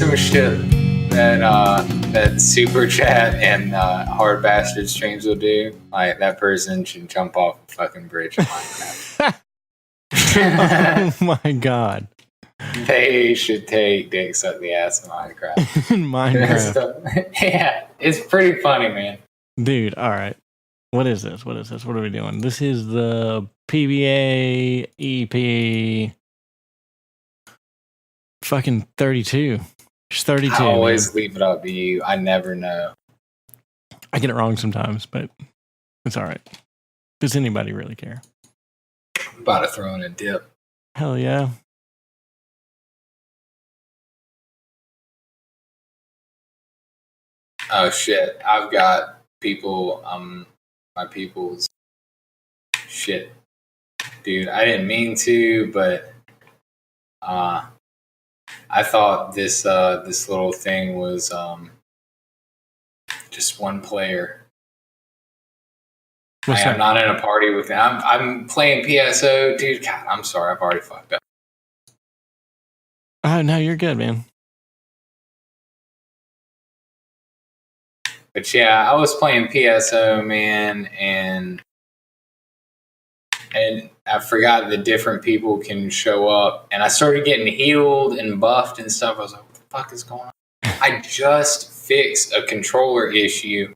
some shit that Super Chat and Hard Bastard streams will do, like that person should jump off a fucking bridge in Minecraft. Oh my god. They should take dicks up the ass of Minecraft. Minecraft. Yeah, it's pretty funny, man. Dude, all right. What is this? What are we doing? This is the PBA EP fucking 32. It's 32. I always leave it up to you. I never know. I get it wrong sometimes, but it's all right. Does anybody really care? I'm about to throw in a dip. Hell yeah. Oh shit, I've got people, my people's shit. Dude, I didn't mean to, but I thought this little thing was just one player. I'm not in a party with them. I'm playing PSO, dude. God, I'm sorry, I've already fucked up. Oh no, you're good, man. But yeah, I was playing PSO, man, and I forgot that different people can show up, and I started getting healed and buffed and stuff. I was like, what the fuck is going on? I just fixed a controller issue.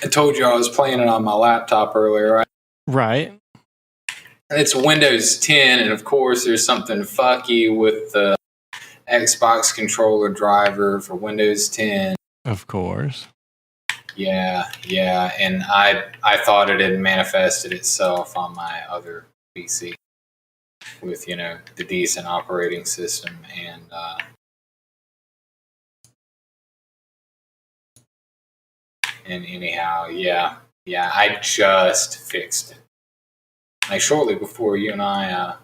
I told you I was playing it on my laptop earlier, right? Right. It's Windows 10, and of course there's something fucky with the Xbox controller driver for Windows 10. Of course. Yeah, and I thought it had manifested itself on my other PC with, the decent operating system, and anyhow, yeah, I just fixed it. Like shortly before you and I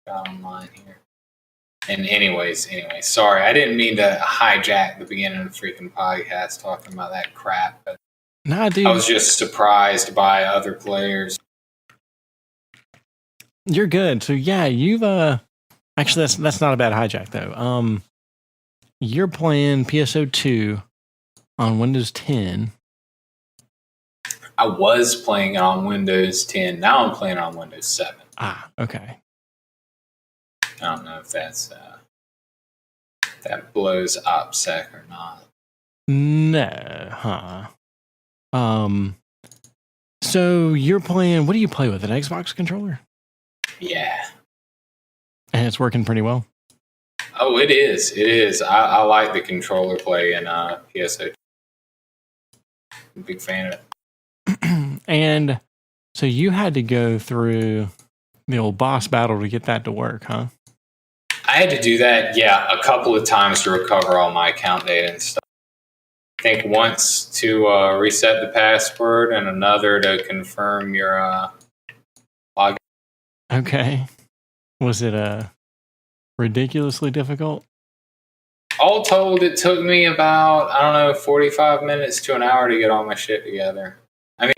got online here. And anyways, sorry, I didn't mean to hijack the beginning of the freaking podcast talking about that crap, but nah, dude. I was just surprised by other players. You're good. So yeah, you've actually that's not a bad hijack though. You're playing PSO 2 on Windows 10. I was playing it on Windows 10. Now I'm playing on Windows 7. Ah, okay. I don't know if that's that blows OPSEC or not. No, huh? So you're playing. What do you play with? An Xbox controller? Yeah. And it's working pretty well. Oh, it is. It is. I like the controller play in PSO. I'm a big fan of it. And so you had to go through the old boss battle to get that to work, huh? I had to do that, a couple of times to recover all my account data and stuff. I think once to reset the password and another to confirm your login. Okay. Was it ridiculously difficult? All told, it took me about, 45 minutes to an hour to get all my shit together. I mean,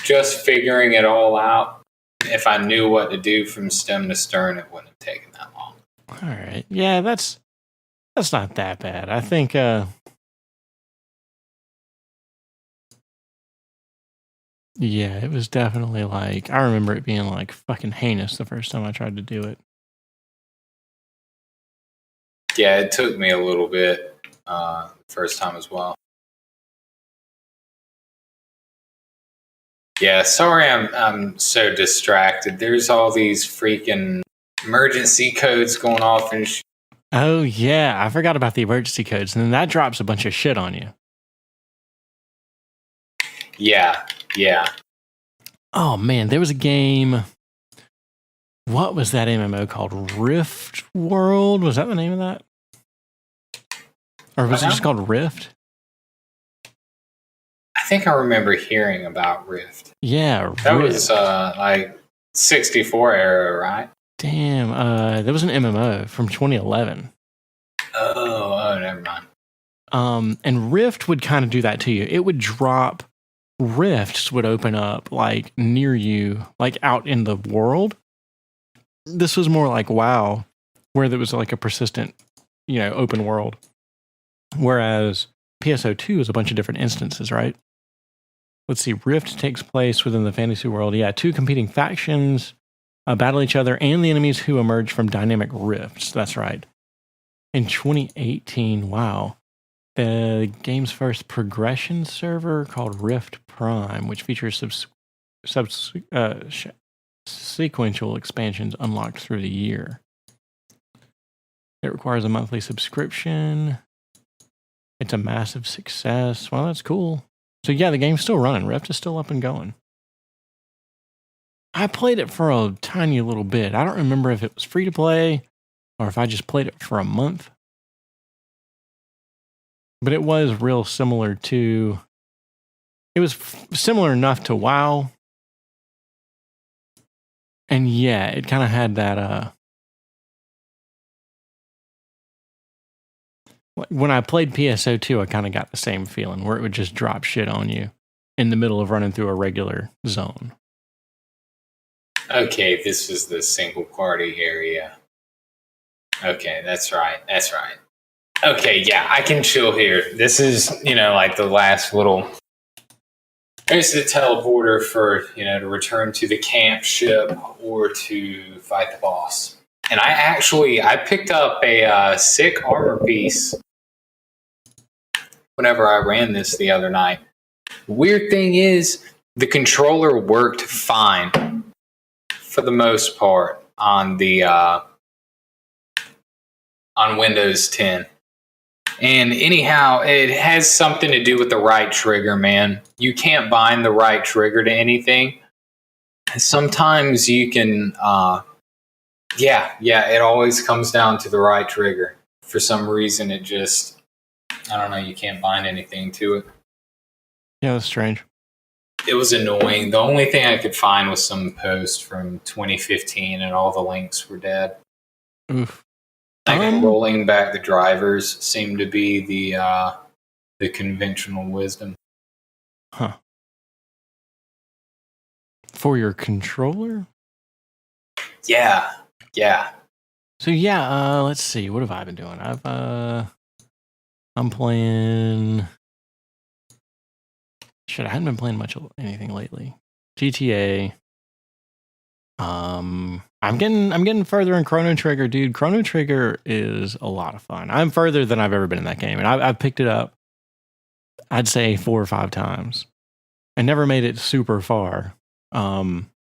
just figuring it all out. If I knew what to do from stem to stern, it wouldn't have taken that long. All right. Yeah, that's not that bad. I think yeah, it was definitely like, I remember it being like fucking heinous the first time I tried to do it. Yeah, it took me a little bit first time as well. Yeah, sorry I'm so distracted. There's all these freaking emergency codes going off and shit. Oh, yeah. I forgot about the emergency codes. And then that drops a bunch of shit on you. Yeah. Oh, man. There was a game. What was that MMO called? Rift World? Was that the name of that? Or was it just called Rift? I think I remember hearing about Rift. Yeah, that was like 64 era, right? Damn, there was an MMO from 2011. Oh, never mind. And Rift would kind of do that to you. It would drop, rifts would open up like near you, like out in the world. This was more like WoW, where there was like a persistent open world. Whereas PSO2 is a bunch of different instances, right? Let's see. Rift takes place within the fantasy world. Yeah, 2 competing factions battle each other and the enemies who emerge from dynamic rifts. That's right. In 2018, wow. The game's first progression server called Rift Prime, which features sequential expansions unlocked through the year. It requires a monthly subscription. It's a massive success. Well, that's cool. So yeah, the game's still running. Rift is still up and going. I played it for a tiny little bit. I don't remember if it was free to play or if I just played it for a month. But it was real similar to... It was similar enough to WoW. And yeah, it kind of had that... When I played PSO2, I kind of got the same feeling where it would just drop shit on you in the middle of running through a regular zone. Okay, this is the single party area. Okay, that's right. That's right. Okay, yeah, I can chill here. This is, like the last little... There's the teleporter for, to return to the camp ship or to fight the boss. And I picked up a sick armor piece whenever I ran this the other night. Weird thing is, the controller worked fine for the most part on the on Windows 10. And anyhow, it has something to do with the right trigger, man. You can't bind the right trigger to anything. Sometimes you can, it always comes down to the right trigger. For some reason, it just, I don't know, you can't bind anything to it. Yeah, that's strange. It was annoying. The only thing I could find was some post from 2015 and all the links were dead. Oof. Rolling back the drivers seemed to be the conventional wisdom. Huh. For your controller? Yeah. So yeah, let's see. What have I been doing? I'm playing... Shit, I hadn't been playing much of anything lately. GTA. I'm getting further in Chrono Trigger, dude. Chrono Trigger is a lot of fun. I'm further than I've ever been in that game, and I've picked it up, I'd say 4 or 5 times. I never made it super far until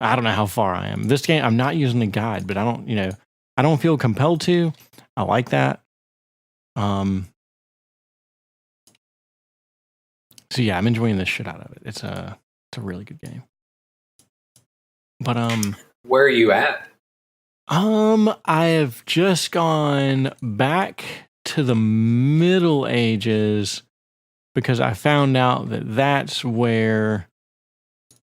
I don't know how far I am. This game, I'm not using a guide, but I don't feel compelled to. I like that. So yeah, I'm enjoying the shit out of it. It's a really good game. But where are you at? I have just gone back to the Middle Ages because I found out that that's where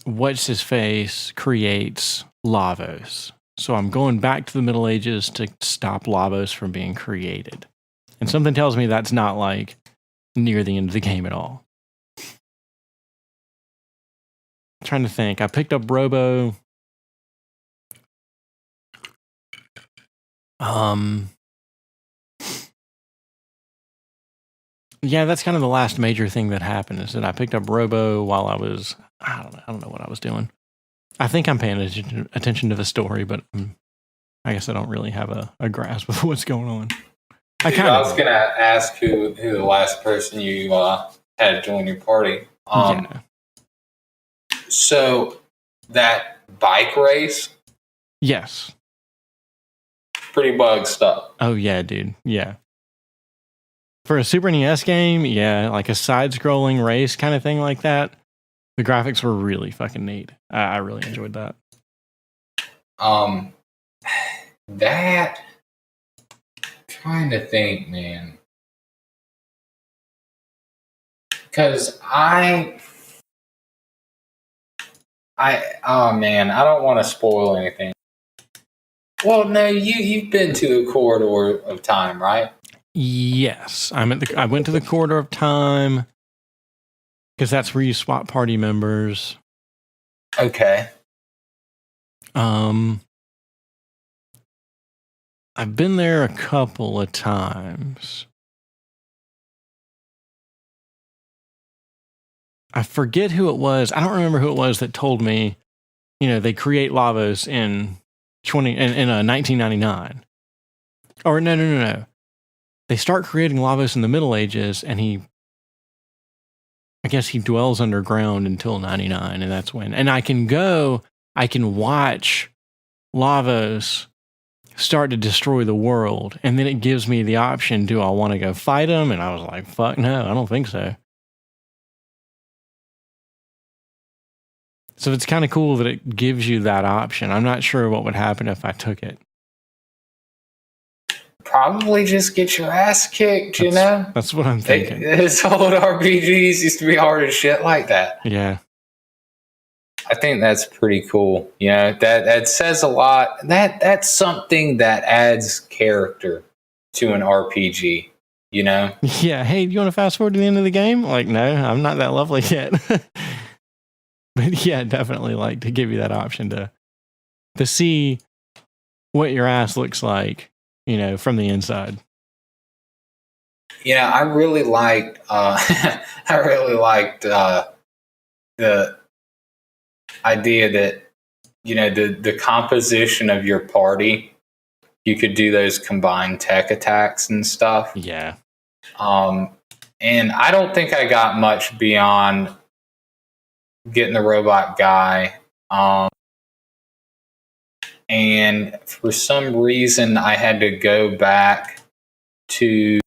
what's his face creates Lavos. So I'm going back to the Middle Ages to stop Lavos from being created. And something tells me that's not like near the end of the game at all. I'm trying to think. I picked up Robo. Yeah, that's kind of the last major thing that happened is that I picked up Robo while I was, I don't know what I was doing. I think I'm paying attention to the story, but I guess I don't really have a grasp of what's going on. I was going to ask who the last person you had join your party. Yeah. So that bike race? Yes. Pretty bug stuff. Oh, yeah, dude. Yeah. For a Super NES game, yeah, like a side-scrolling race kind of thing like that, the graphics were really fucking neat. I really enjoyed that. That... Trying to think, man. Because oh man, I don't want to spoil anything. Well, no, you've been to the Corridor of Time, right? Yes, I went to the Corridor of Time because that's where you swap party members. Okay. I've been there a couple of times. I forget who it was. I don't remember who it was that told me, they create Lavos in 1999. Or no. They start creating Lavos in the Middle Ages, and I guess he dwells underground until 99, and that's when. And I can watch Lavos start to destroy the world, and then it gives me the option, do I want to go fight him? And I was like, fuck no, I don't think so. So it's kind of cool that it gives you that option. I'm not sure what would happen if I took it. Probably just get your ass kicked, That's what I'm thinking. This old RPGs used to be hard as shit like that. Yeah. I think that's pretty cool. That says a lot. That's something that adds character to an RPG, Yeah. Hey, do you want to fast forward to the end of the game? Like, no, I'm not that lovely yet. But yeah, definitely like to give you that option to see what your ass looks like, from the inside. I really liked the idea that the composition of your party, you could do those combined tech attacks and stuff. Yeah. And I don't think I got much beyond getting the robot guy. And for some reason, I had to go back to,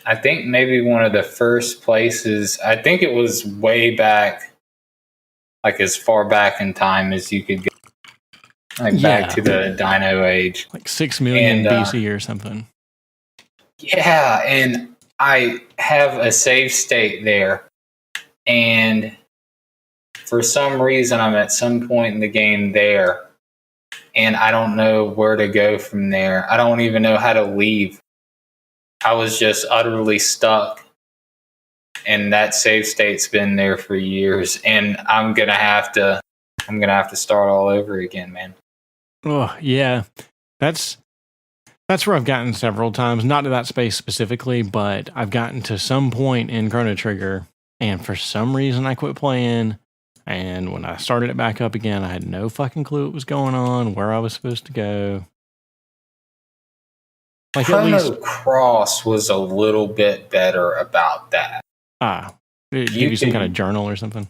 I think maybe one of the first places. I think it was way back, like as far back in time as you could go, back to the Dino Age, like 6 million BC or something. Yeah, and I have a save state there, and for some reason, I'm at some point in the game there, and I don't know where to go from there. I don't even know how to leave. I was just utterly stuck, and that save state's been there for years, and I'm gonna have to start all over again, man. Oh yeah, that's where I've gotten several times. Not to that space specifically, but I've gotten to some point in Chrono Trigger, and for some reason I quit playing. And when I started it back up again, I had no fucking clue what was going on, where I was supposed to go. Like Chrono Cross was a little bit better about that. Did you give you some kind of journal or something?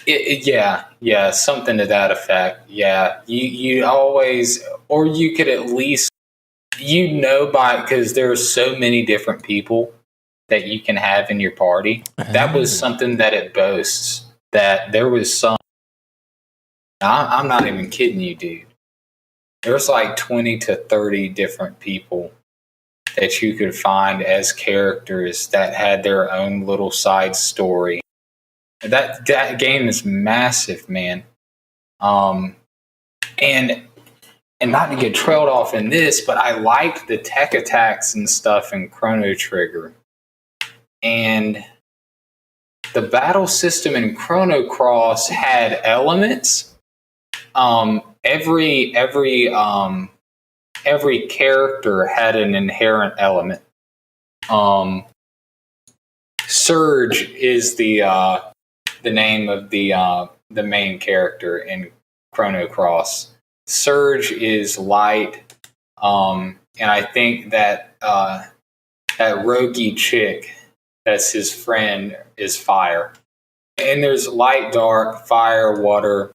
Yeah, something to that effect. Yeah, you always, or you could at least, because there are so many different people that you can have in your party. That was something that it boasts. That there was some, I'm not even kidding you, dude. There's like 20 to 30 different people that you could find as characters that had their own little side story. That game is massive, man. And not to get trailed off in this, but I liked the tech attacks and stuff in Chrono Trigger. And the battle system in Chrono Cross had elements. Every character had an inherent element. Surge is the name of the main character in Chrono Cross. Surge is light, and I think that that roguey chick that's his friend is fire. And there's light, dark, fire, water,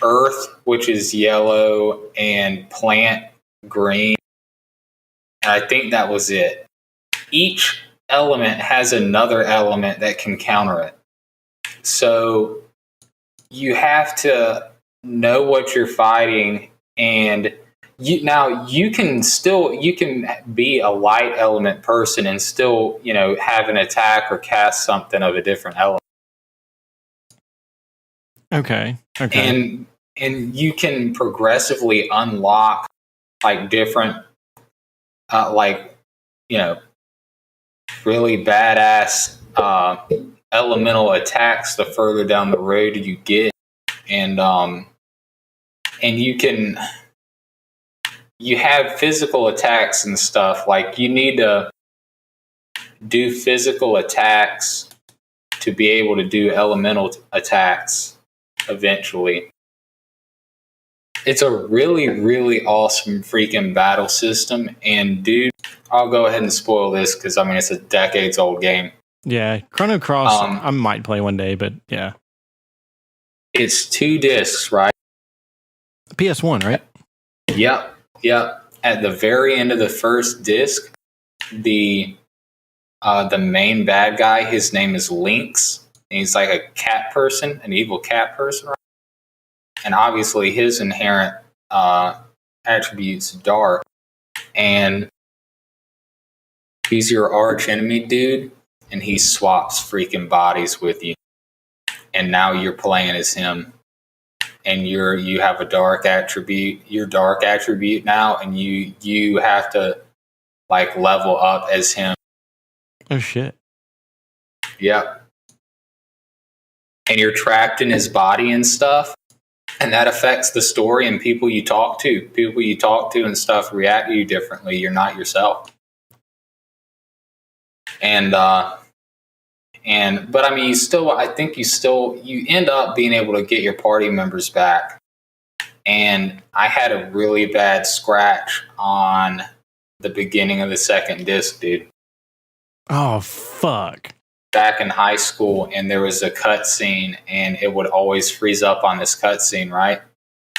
earth, which is yellow, and plant, green. And I think that was it. Each element has another element that can counter it. So you have to know what you're fighting, and you can be a light element person and still, have an attack or cast something of a different element. Okay. And you can progressively unlock like different really badass elemental attacks the further down the road you get. And and you have physical attacks and stuff. Like, you need to do physical attacks to be able to do elemental attacks eventually. It's a really, really awesome freaking battle system. And dude, I'll go ahead and spoil this because I mean it's a decades old game. Yeah, Chrono Cross. I might play one day, but yeah, it's 2 discs, right? PS1, right? Yep. At the very end of the first disc, the main bad guy, his name is Lynx. And he's like a cat person, an evil cat person, right? And obviously his inherent attributes dark. And he's your arch enemy, dude. And he swaps freaking bodies with you. And now you're playing as him. And you have a dark attribute. Your dark attribute now, and you have to like level up as him. Oh shit. Yep. And you're trapped in his body and stuff. And that affects the story and people you talk to. People you talk to and stuff react to you differently. You're not yourself. But I mean, you end up being able to get your party members back. And I had a really bad scratch on the beginning of the second disc, dude. Oh, fuck. Back in high school, and there was a cutscene, and it would always freeze up on this cutscene, right?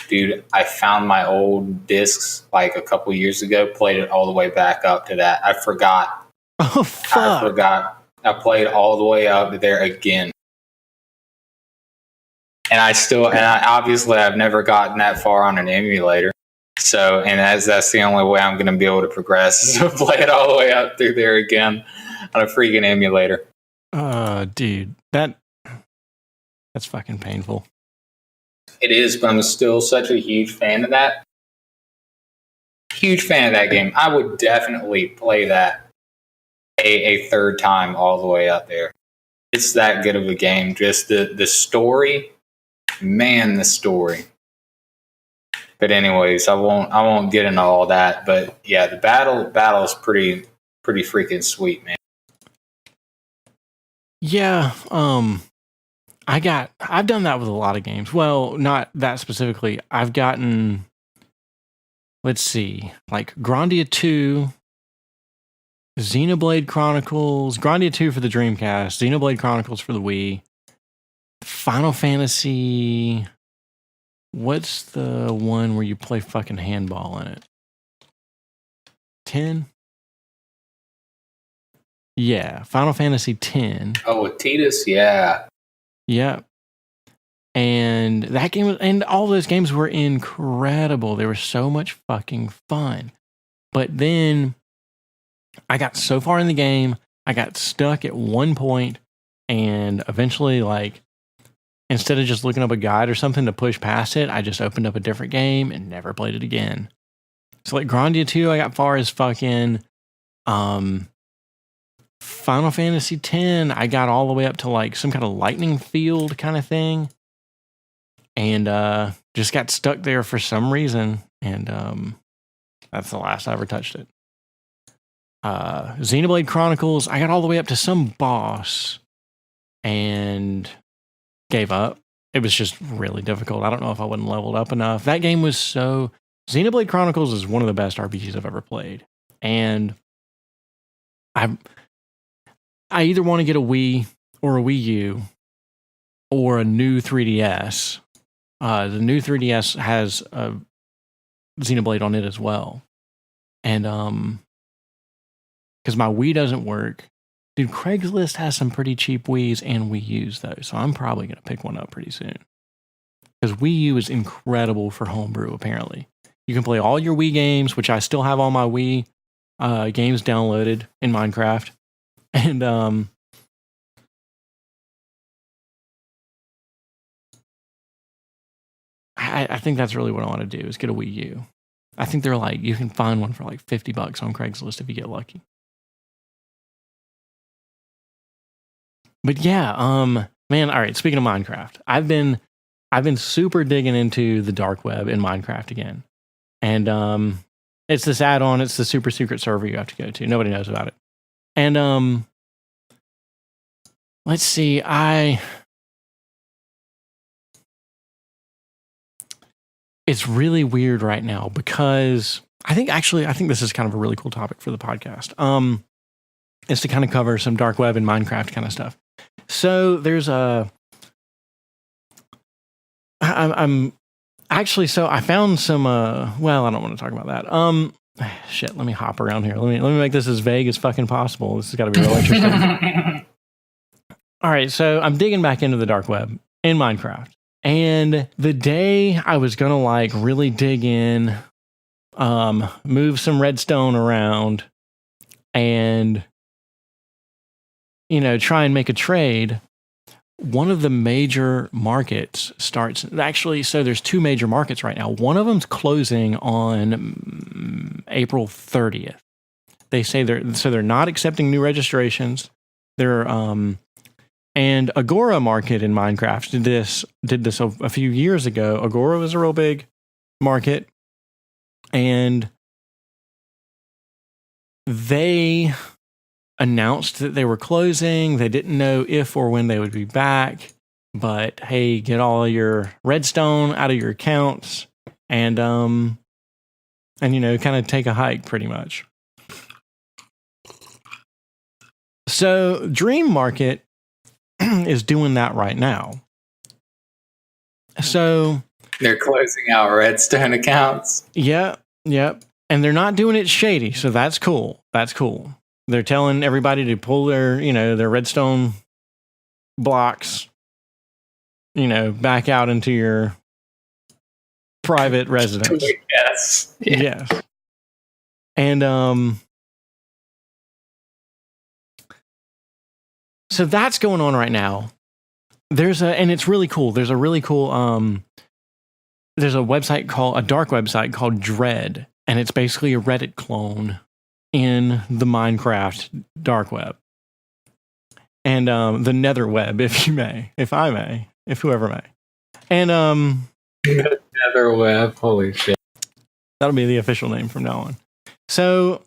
Dude, I found my old discs like a couple years ago, played it all the way back up to that. I forgot. Oh, fuck. I forgot. I played all the way up there again. And obviously I've never gotten that far on an emulator. So, and that's the only way I'm going to be able to progress is to play it all the way up through there again on a freaking emulator. Dude, that's fucking painful. It is, but I'm still such a huge fan of that. Huge fan of that game. I would definitely play that a third time all the way up there. It's that good of a game. Just the story, man, the story. But anyways, I won't get into all that. But yeah, the battle is pretty freaking sweet, man. Yeah, I've done that with a lot of games. Well, not that specifically. I've gotten, let's see, like Grandia 2, Xenoblade Chronicles, Grandia 2 for the Dreamcast, Xenoblade Chronicles for the Wii, Final Fantasy. What's the one where you play fucking handball in it? 10? Yeah, Final Fantasy 10. Oh, with Tidus, yeah. Yeah. And that game and all those games were incredible. They were so much fucking fun. But then I got so far in the game, I got stuck at one point, and eventually, like, instead of just looking up a guide or something to push past it, I just opened up a different game and never played it again. So like Grandia 2, I got far as fucking Final Fantasy X, I got all the way up to like some kind of lightning field kind of thing. And just got stuck there for some reason. And that's the last I ever touched it. Xenoblade Chronicles, I got all the way up to some boss and gave up. It was just really difficult. I don't know if I wasn't leveled up enough. That game was so... Xenoblade Chronicles is one of the best RPGs I've ever played. And I either want to get a Wii or a Wii U or a new 3DS. The new 3DS has a Xenoblade on it as well. And because my Wii doesn't work. Dude, Craigslist has some pretty cheap Wiis and Wii U's though, so I'm probably going to pick one up pretty soon. Because Wii U is incredible for homebrew, apparently. You can play all your Wii games, which I still have all my Wii games downloaded in Minecraft. And I think that's really what I want to do, is get a Wii U. I think they're like, you can find one for like $50 on Craigslist if you get lucky. But yeah, man, all right, speaking of Minecraft, I've been I've been super digging into the dark web in Minecraft again. And it's this add-on, it's the super secret server you have to go to. Nobody knows about it. And let's see, it's really weird right now because I think this is kind of a really cool topic for the podcast. Is to kind of cover some dark web and Minecraft kind of stuff. So there's I'm actually, so I found some, well, I don't want to talk about that. Shit, let me hop around here. Let me make this as vague as fucking possible. This has got to be real interesting. All right, so I'm digging back into the dark web in Minecraft. And the day I was going to like really dig in, move some redstone around and, you know, try and make a trade, one of the major markets starts, actually, so there's two major markets right now. One of them's closing on April 30th. They say they're not accepting new registrations. And Agora Market in Minecraft did this a few years ago. Agora was a real big market, and they announced that they were closing. They didn't know if or when they would be back, but hey, get all your redstone out of your accounts and you know, kind of take a hike pretty much. So Dream Market is doing that right now. So they're closing out redstone accounts. Yeah, yep. And they're not doing it shady, so that's cool. That's cool. They're telling everybody to pull their, you know, their redstone blocks, you know, back out into your private residence. Yes. Yeah. Yes. And so that's going on right now. And it's really cool. There's a really cool there's a dark website called Dread, and it's basically a Reddit clone in the Minecraft dark web. And the nether web, if whoever may. And the nether web, holy shit. That'll be the official name from now on. So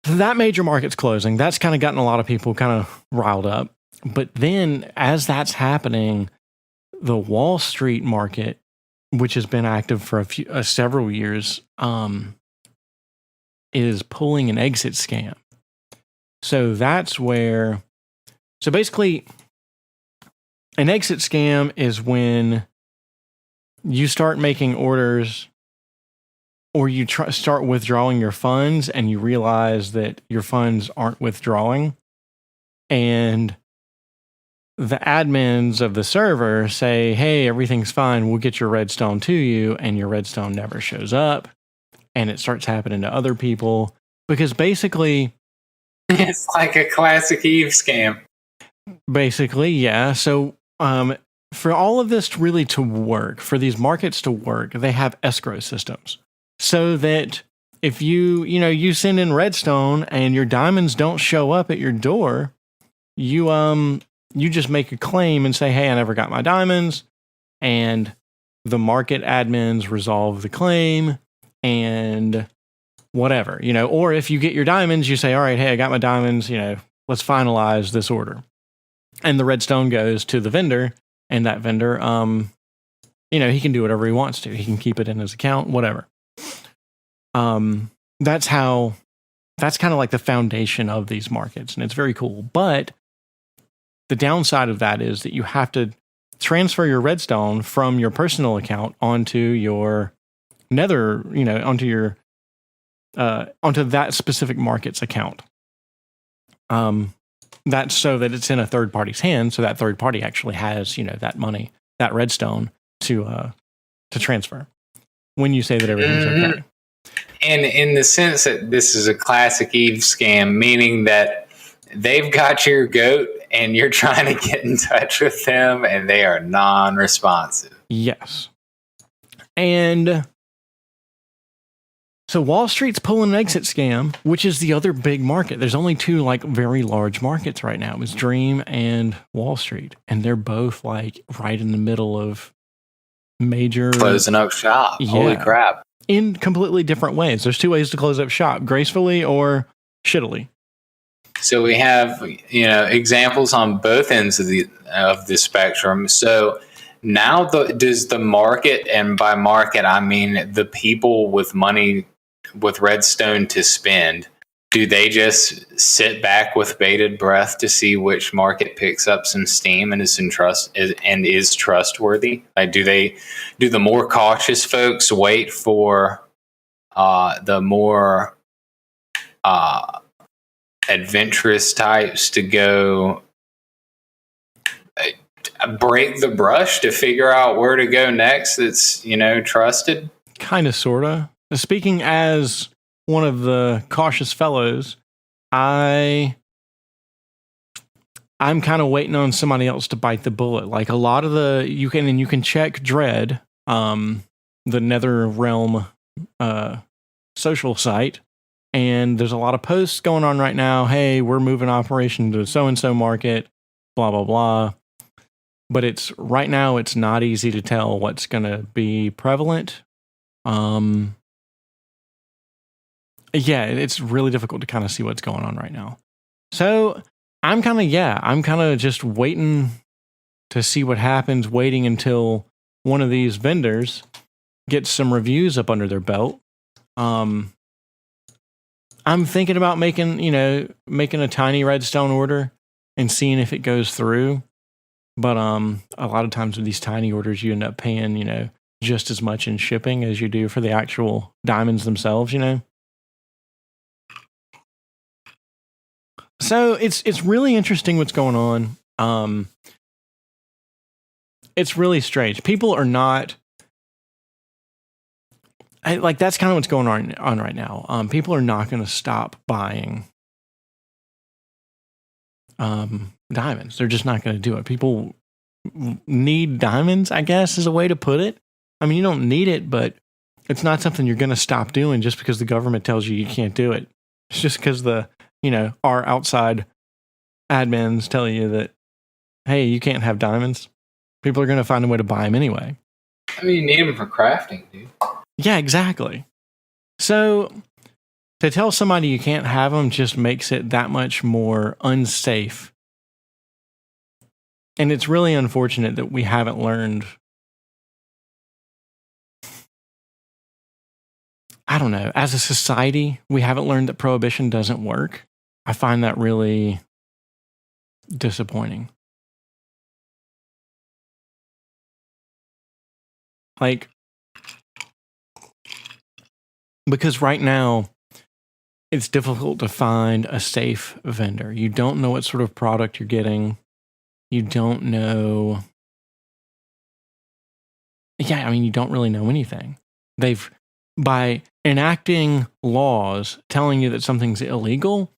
that major market's closing. That's kind of gotten a lot of people kind of riled up. But then as that's happening, the Wall Street market, which has been active for several years, is pulling an exit scam. So that's where, so basically, an exit scam is when you start making orders or you start withdrawing your funds and you realize that your funds aren't withdrawing. And the admins of the server say, hey, everything's fine. We'll get your redstone to you. And your redstone never shows up. And it starts happening to other people because basically it's like a classic Eve scam. Basically, yeah. So for all of this really to work, for these markets to work, they have escrow systems so that if you send in redstone and your diamonds don't show up at your door, you just make a claim and say, hey, I never got my diamonds, and the market admins resolve the claim and whatever, or if you get your diamonds, you say, all right, hey, I got my diamonds, let's finalize this order. And the redstone goes to the vendor, and that vendor, he can do whatever he wants to. He can keep it in his account, whatever. That's kind of like the foundation of these markets, and it's very cool. But the downside of that is that you have to transfer your redstone from your personal account onto your nether, onto that specific market's account. That's so that it's in a third party's hands, so that third party actually has, that money, that redstone to transfer when you say that everything's okay. And in the sense that this is a classic Eve scam, meaning that they've got your goat and you're trying to get in touch with them and they are non-responsive. Yes. And So Wall Street's pulling an exit scam, which is the other big market. There's only two like very large markets right now. It's Dream and Wall Street. And they're both like right in the middle of major closing up shop. Yeah. Holy crap. In completely different ways. There's two ways to close up shop, gracefully or shittily. So we have, examples on both ends of the spectrum. So now does the market, and by market I mean the people with money, with Redstone to spend, do they just sit back with bated breath to see which market picks up some steam and is trustworthy? Like, do the more cautious folks wait for the more adventurous types to go break the brush to figure out where to go next that's, trusted? Kind of, sort of. Speaking as one of the cautious fellows, I'm kind of waiting on somebody else to bite the bullet. Like a lot of you can check Dread, the Nether Realm social site, and there's a lot of posts going on right now. Hey, we're moving operation to so-and-so market, blah, blah, blah. But right now it's not easy to tell what's going to be prevalent. Yeah, it's really difficult to kind of see what's going on right now. So I'm kind of just waiting to see what happens, waiting until one of these vendors gets some reviews up under their belt. I'm thinking about making a tiny redstone order and seeing if it goes through. But a lot of times with these tiny orders, you end up paying, just as much in shipping as you do for the actual diamonds themselves, So it's really interesting what's going on. It's really strange. People are not that's kind of what's going on right now. People are not going to stop buying diamonds. They're just not going to do it. People need diamonds, I guess, is a way to put it. I mean, you don't need it, but it's not something you're going to stop doing just because the government tells you can't do it. It's just because our outside admins tell you that, hey, you can't have diamonds. People are going to find a way to buy them anyway. I mean, you need them for crafting, dude. Yeah, exactly. So to tell somebody you can't have them just makes it that much more unsafe. And it's really unfortunate that we haven't learned. I don't know. As a society, we haven't learned that prohibition doesn't work. I find that really disappointing. Because right now, it's difficult to find a safe vendor. You don't know what sort of product you're getting. You don't know. Yeah, I mean, you don't really know anything. By enacting laws telling you that something's illegal,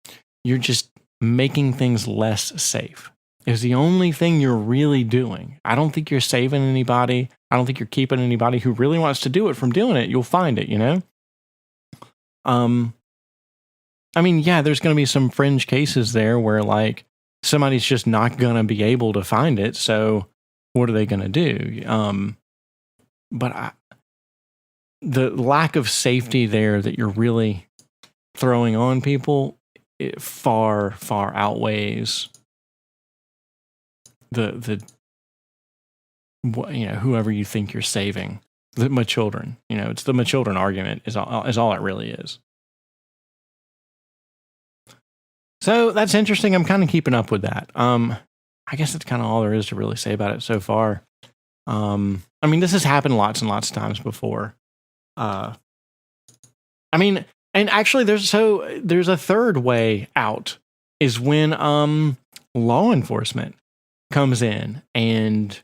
you're just making things less safe. It's the only thing you're really doing. I don't think you're saving anybody. I don't think you're keeping anybody who really wants to do it from doing it. You'll find it, I mean, yeah, there's going to be some fringe cases there where somebody's just not going to be able to find it. So what are they going to do? But the lack of safety there that you're really throwing on people, it far, far outweighs the whoever you think you're saving. My children, it's the my children argument is all it really is. So that's interesting. I'm kind of keeping up with that. I guess that's kind of all there is to really say about it so far. I mean, this has happened lots and lots of times before. I mean, and actually there's a third way out is when law enforcement comes in and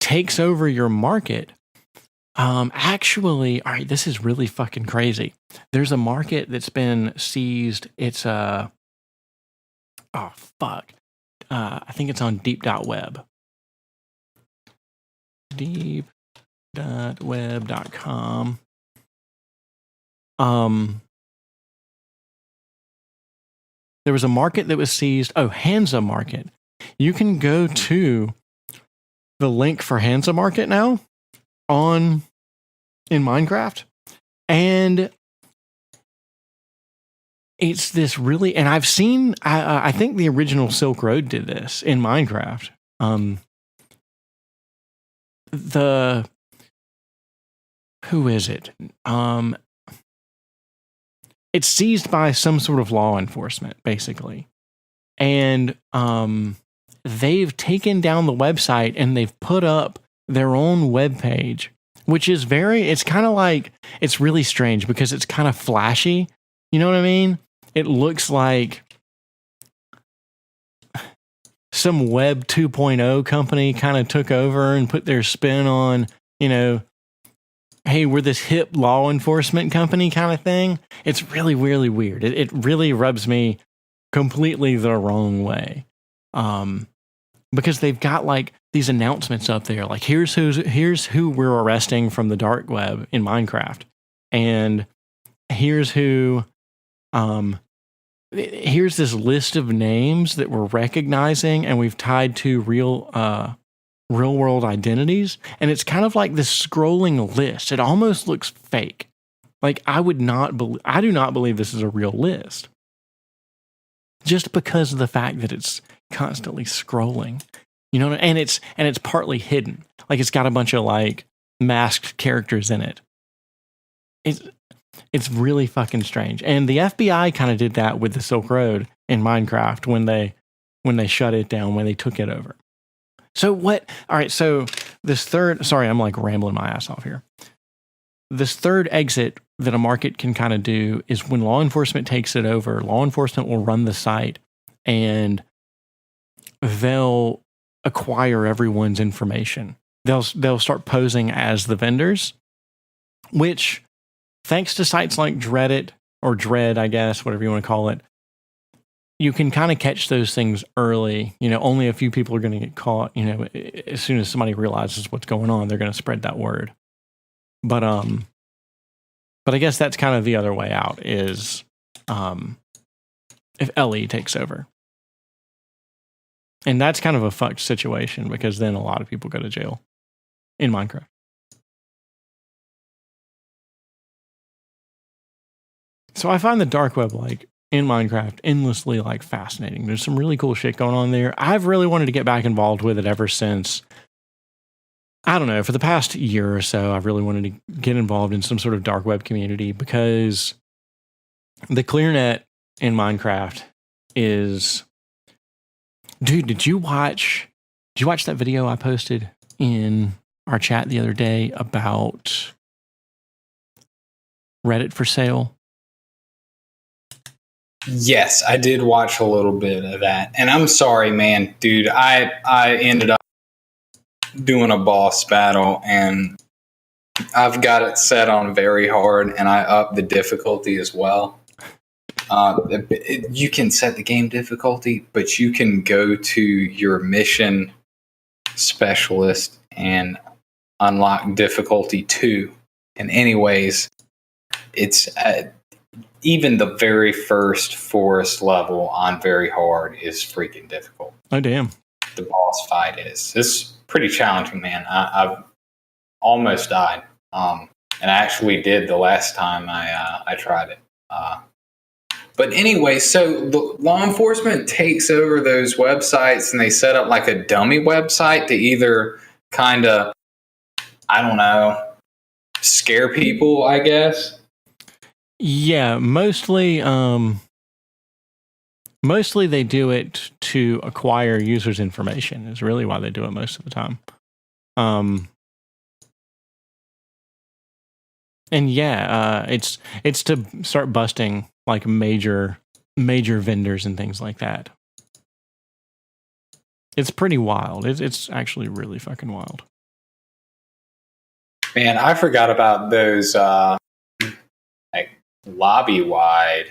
takes over your market. Actually, all right, this is really fucking crazy. There's a market that's been seized. It's I think it's on deep.web. Deep.web.com. there was a market that was seized. Oh, Hansa Market. You can go to the link for Hansa Market now in Minecraft, and it's this really. And I've seen. I think the original Silk Road did this in Minecraft. Who is it? It's seized by some sort of law enforcement, basically. And they've taken down the website and they've put up their own webpage, which is it's kind of like, it's really strange because it's kind of flashy. You know what I mean? It looks like some Web 2.0 company kind of took over and put their spin on, hey, we're this hip law enforcement company kind of thing. It's really, really weird. It really rubs me completely the wrong way. Because they've got like these announcements up there, like here's who we're arresting from the dark web in Minecraft. And here's who, here's this list of names that we're recognizing and we've tied to real world identities, and it's kind of like this scrolling list. It almost looks fake. Like I do not believe this is a real list, just because of the fact that it's constantly scrolling, and it's partly hidden. Like it's got a bunch of like masked characters in it. It's really fucking strange. And the FBI kind of did that with the Silk Road in Minecraft when they shut it down, when they took it over. So what? All right. So this third, sorry, I'm like rambling my ass off here. This third exit that a market can kind of do is when law enforcement takes it over, law enforcement will run the site and they'll acquire everyone's information. They'll start posing as the vendors, which thanks to sites like Dread, I guess, whatever you want to call it, you can kind of catch those things early. Only a few people are going to get caught. As soon as somebody realizes what's going on, they're going to spread that word. But I guess that's kind of the other way out is if Ellie takes over. And that's kind of a fucked situation because then a lot of people go to jail in Minecraft. So I find the dark web in Minecraft endlessly fascinating. There's some really cool shit going on there. I've really wanted to get back involved with it ever since, I don't know, for the past year or so. I've really wanted to get involved in some sort of dark web community because the ClearNet in Minecraft is, dude, did you watch that video I posted in our chat the other day about Reddit for sale? Yes, I did watch a little bit of that. And I'm sorry, man, dude, I ended up doing a boss battle and I've got it set on very hard and I upped the difficulty as well. You can set the game difficulty, but you can go to your mission specialist and unlock difficulty 2. And anyways, it's even the very first forest level on very hard is freaking difficult. Oh, damn. The boss fight is. It's pretty challenging, man. I've almost died. And I actually did the last time I tried it. But anyway, so the law enforcement takes over those websites and they set up like a dummy website to either kind of, I don't know, scare people, I guess. Yeah, mostly they do it to acquire users' information is really why they do it most of the time. And yeah, it's to start busting like major vendors and things like that. It's pretty wild. It's actually really fucking wild. Man, I forgot about those like lobby-wide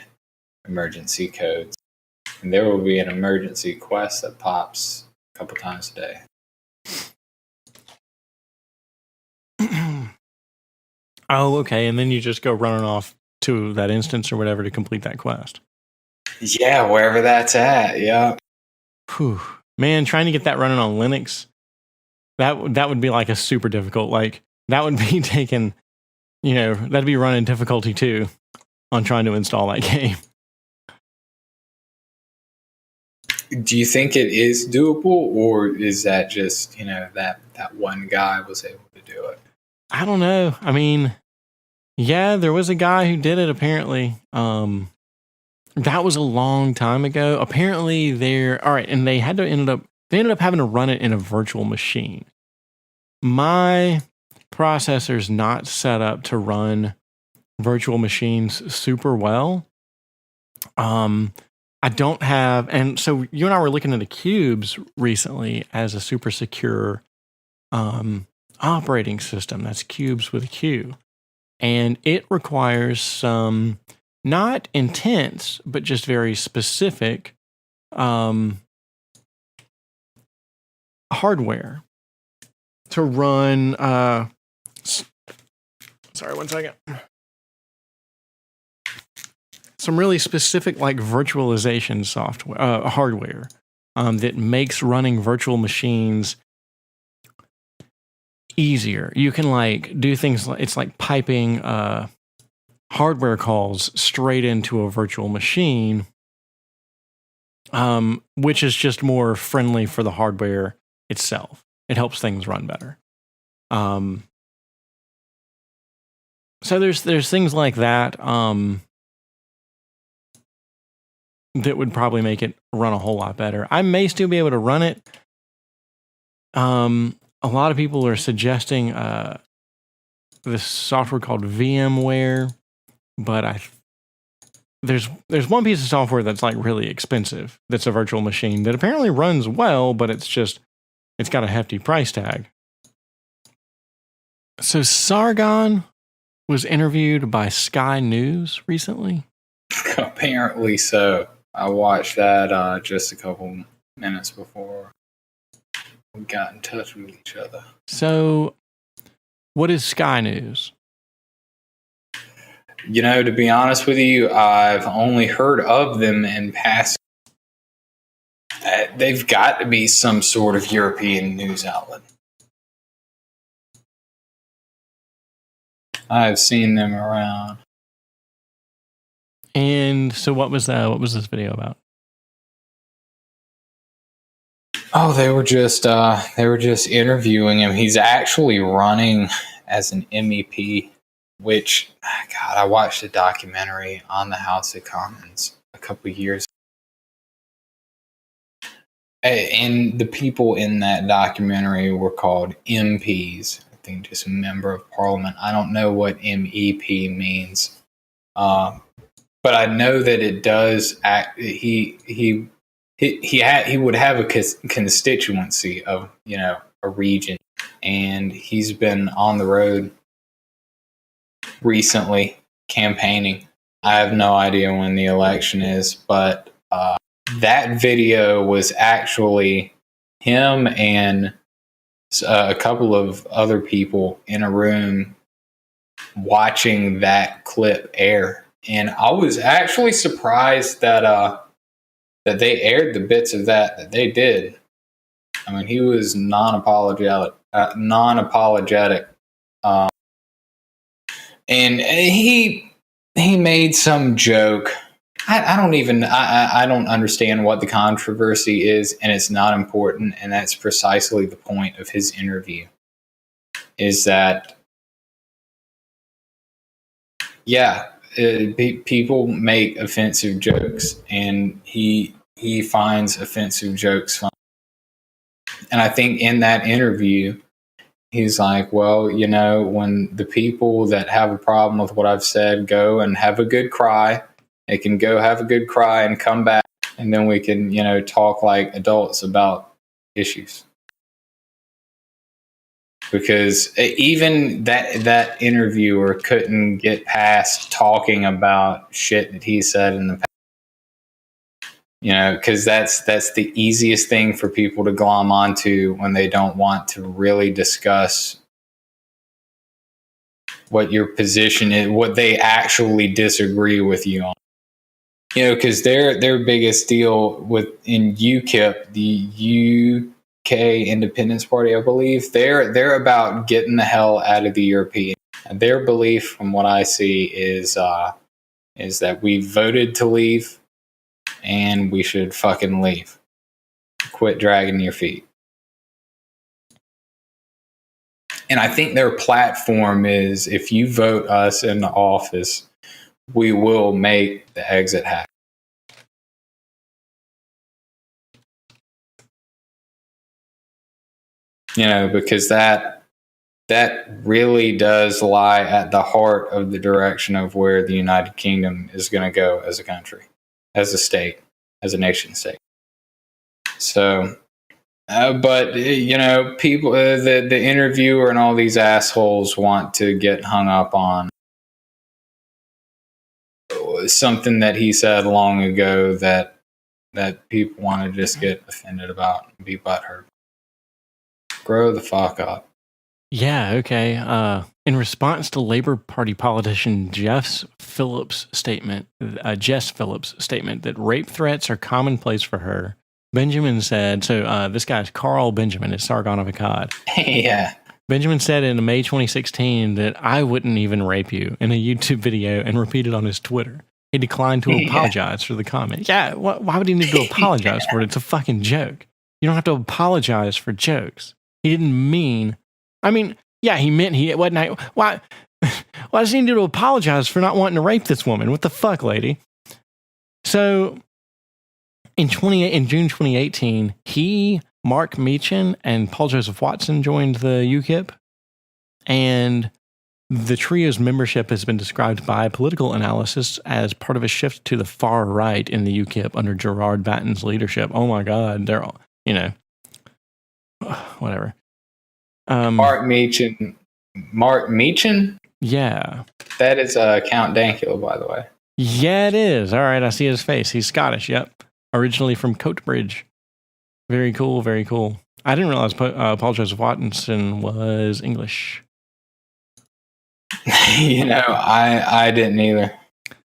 emergency codes. And there will be an emergency quest that pops a couple times a day. Oh, okay. And then you just go running off to that instance or whatever to complete that quest. Yeah, wherever that's at. Yeah. Whew. Man, trying to get that running on Linux, that would be like a super difficult. Like that would be taking, that'd be running difficulty 2 on trying to install that game. Do you think it is doable, or is that just, that one guy was able to do it? I don't know. I mean, yeah, there was a guy who did it apparently. That was a long time ago. Apparently all right, and they ended up having to run it in a virtual machine. My processor's not set up to run virtual machines super well. I don't have, and so you and I were looking into Cubes recently as a super secure operating system. That's Cubes with a Q. And it requires some not intense, but just very specific hardware to run. Sorry, 1 second. Some really specific like virtualization software, hardware that makes running virtual machines easier. You can like do things like it's like piping hardware calls straight into a virtual machine, which is just more friendly for the hardware itself. It helps things run better. So there's things like that that would probably make it run a whole lot better. I may still be able to run it. A lot of people are suggesting this software called VMware, but there's one piece of software that's like really expensive. That's a virtual machine that apparently runs well, but it's got a hefty price tag. So Sargon was interviewed by Sky News recently. Apparently so. I watched that just a couple minutes before we got in touch with each other. So, what is Sky News? To be honest with you, I've only heard of them in passing. They've got to be some sort of European news outlet. I've seen them around. And so what was this video about? Oh, they were just interviewing him. He's actually running as an MEP, which, God, I watched a documentary on the House of Commons a couple of years ago. And the people in that documentary were called MPs. I think just a member of parliament. I don't know what MEP means. But I know that it does act. He would have a constituency of a region, and he's been on the road recently campaigning. I have no idea when the election is, but that video was actually him and a couple of other people in a room watching that clip air. And I was actually surprised that they aired the bits of that they did. I mean, he was non-apologetic, and he made some joke. I don't understand what the controversy is, and it's not important. And that's precisely the point of his interview. Is that, yeah. People make offensive jokes, and he finds offensive jokes funny. And I think in that interview, he's like, well, when the people that have a problem with what I've said go and have a good cry, they can go have a good cry and come back, and then we can, talk like adults about issues. Because even that interviewer couldn't get past talking about shit that he said in the past. Because that's the easiest thing for people to glom onto when they don't want to really discuss what your position is, what they actually disagree with you on. Because their biggest deal in UKIP, the UK Independence Party, I believe, they're about getting the hell out of the European. And their belief, from what I see, is that we voted to leave, and we should fucking leave. Quit dragging your feet. And I think their platform is, if you vote us into office, we will make the exit happen. Because that really does lie at the heart of the direction of where the United Kingdom is going to go as a country, as a state, as a nation state. So, but people, the interviewer and all these assholes want to get hung up on something that he said long ago that people want to just get offended about and be butthurt. Grow the fuck up. Yeah, okay. In response to Labour Party politician Jess Phillips' statement that rape threats are commonplace for her, Benjamin said, this guy's Carl Benjamin, is Sargon of Akkad. Yeah. Benjamin said in May 2016 that I wouldn't even rape you in a YouTube video and repeated on his Twitter. He declined to apologize for the comment. Yeah, why would he need to apologize for it? It's a fucking joke. You don't have to apologize for jokes. He didn't mean... I mean, yeah, he meant he wasn't... Why does he need to apologize for not wanting to rape this woman? What the fuck, lady? So, in June 2018, Mark Meechan, and Paul Joseph Watson joined the UKIP, and the trio's membership has been described by political analysts as part of a shift to the far right in the UKIP under Gerard Batten's leadership. Oh my God, they're all, whatever. Mark Meechan? Yeah. That is Count Dankula, by the way. Yeah, it is. All right, I see his face. He's Scottish, yep. Originally from Coatbridge. Very cool, very cool. I didn't realize Paul Joseph Watson was English. I didn't either.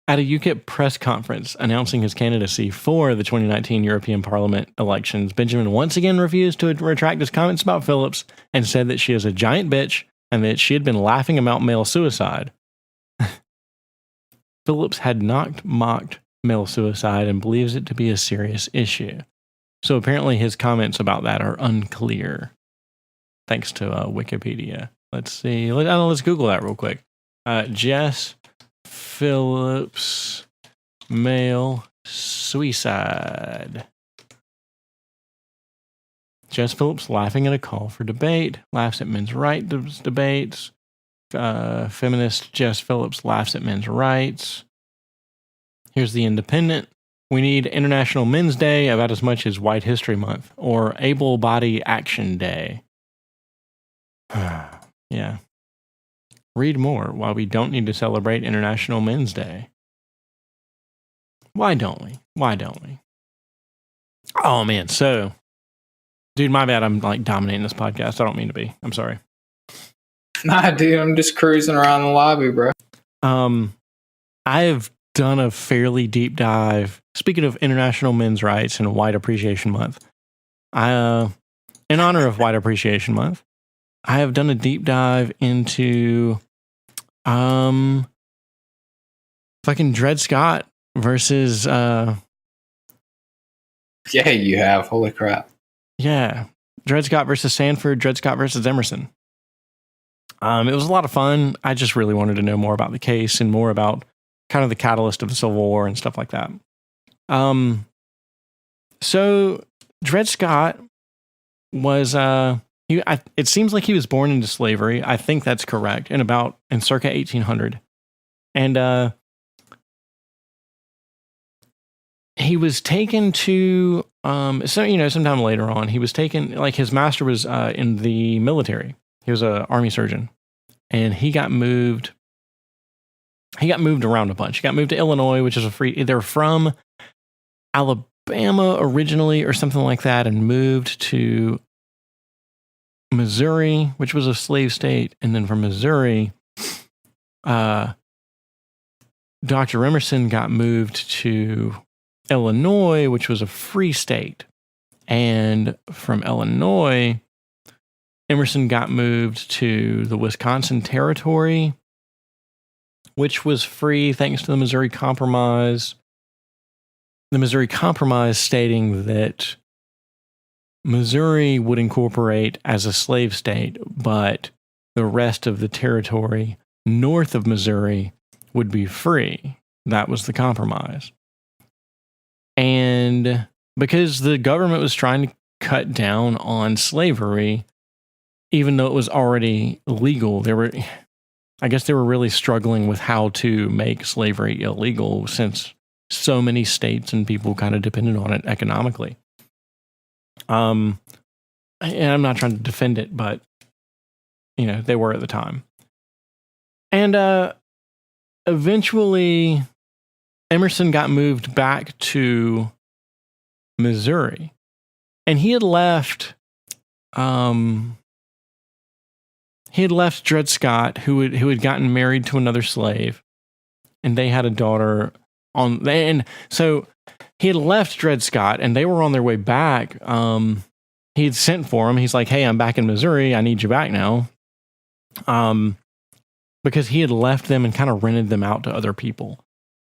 At a UKIP press conference announcing his candidacy for the 2019 European Parliament elections, Benjamin once again refused to retract his comments about Phillips and said that she is a giant bitch and that she had been laughing about male suicide. Phillips had not mocked male suicide and believes it to be a serious issue. So apparently his comments about that are unclear. Thanks to Wikipedia. Let's see. Let's Google that real quick. Jess Phillips male suicide. Jess Phillips laughing at a call for debate, laughs at men's rights debates. Feminist Jess Phillips laughs at men's rights. Here's the Independent. We need International Men's Day about as much as White History Month or Able Body Action Day. Yeah. Read more why we don't need to celebrate International Men's Day. Why don't we? Oh, man. So, dude, my bad. I'm dominating this podcast. I don't mean to be. I'm sorry. Nah, dude, I'm just cruising around the lobby, bro. I've done a fairly deep dive. Speaking of International Men's Rights and White Appreciation Month, in honor of White Appreciation Month, I have done a deep dive into fucking Dred Scott versus yeah, you have. Holy crap. Yeah. Dred Scott versus Sanford, Dred Scott versus Emerson. It was a lot of fun. I just really wanted to know more about the case and more about kind of the catalyst of the Civil War and stuff like that. So Dred Scott was it seems like he was born into slavery. I think that's correct. In circa 1800. And he was taken to sometime later on, he was taken, like his master was in the military. He was an army surgeon, and he got moved around a bunch. He got moved to Illinois, which is they're from Alabama originally or something like that, and moved to Missouri, which was a slave state. And then from Missouri, Dr. Emerson got moved to Illinois, which was a free state. And from Illinois, Emerson got moved to the Wisconsin Territory, which was free thanks to the Missouri Compromise. The Missouri Compromise stating that Missouri would incorporate as a slave state, but the rest of the territory north of Missouri would be free. That was the compromise. And because the government was trying to cut down on slavery, even though it was already legal, they were really struggling with how to make slavery illegal since so many states and people kind of depended on it economically. And I'm not trying to defend it, but they were at the time. And eventually Emerson got moved back to Missouri. And he had left Dred Scott, who had gotten married to another slave, and they had a daughter and so he had left Dred Scott, and they were on their way back. He had sent for him. He's like, "Hey, I'm back in Missouri. I need you back now." Because he had left them and kind of rented them out to other people.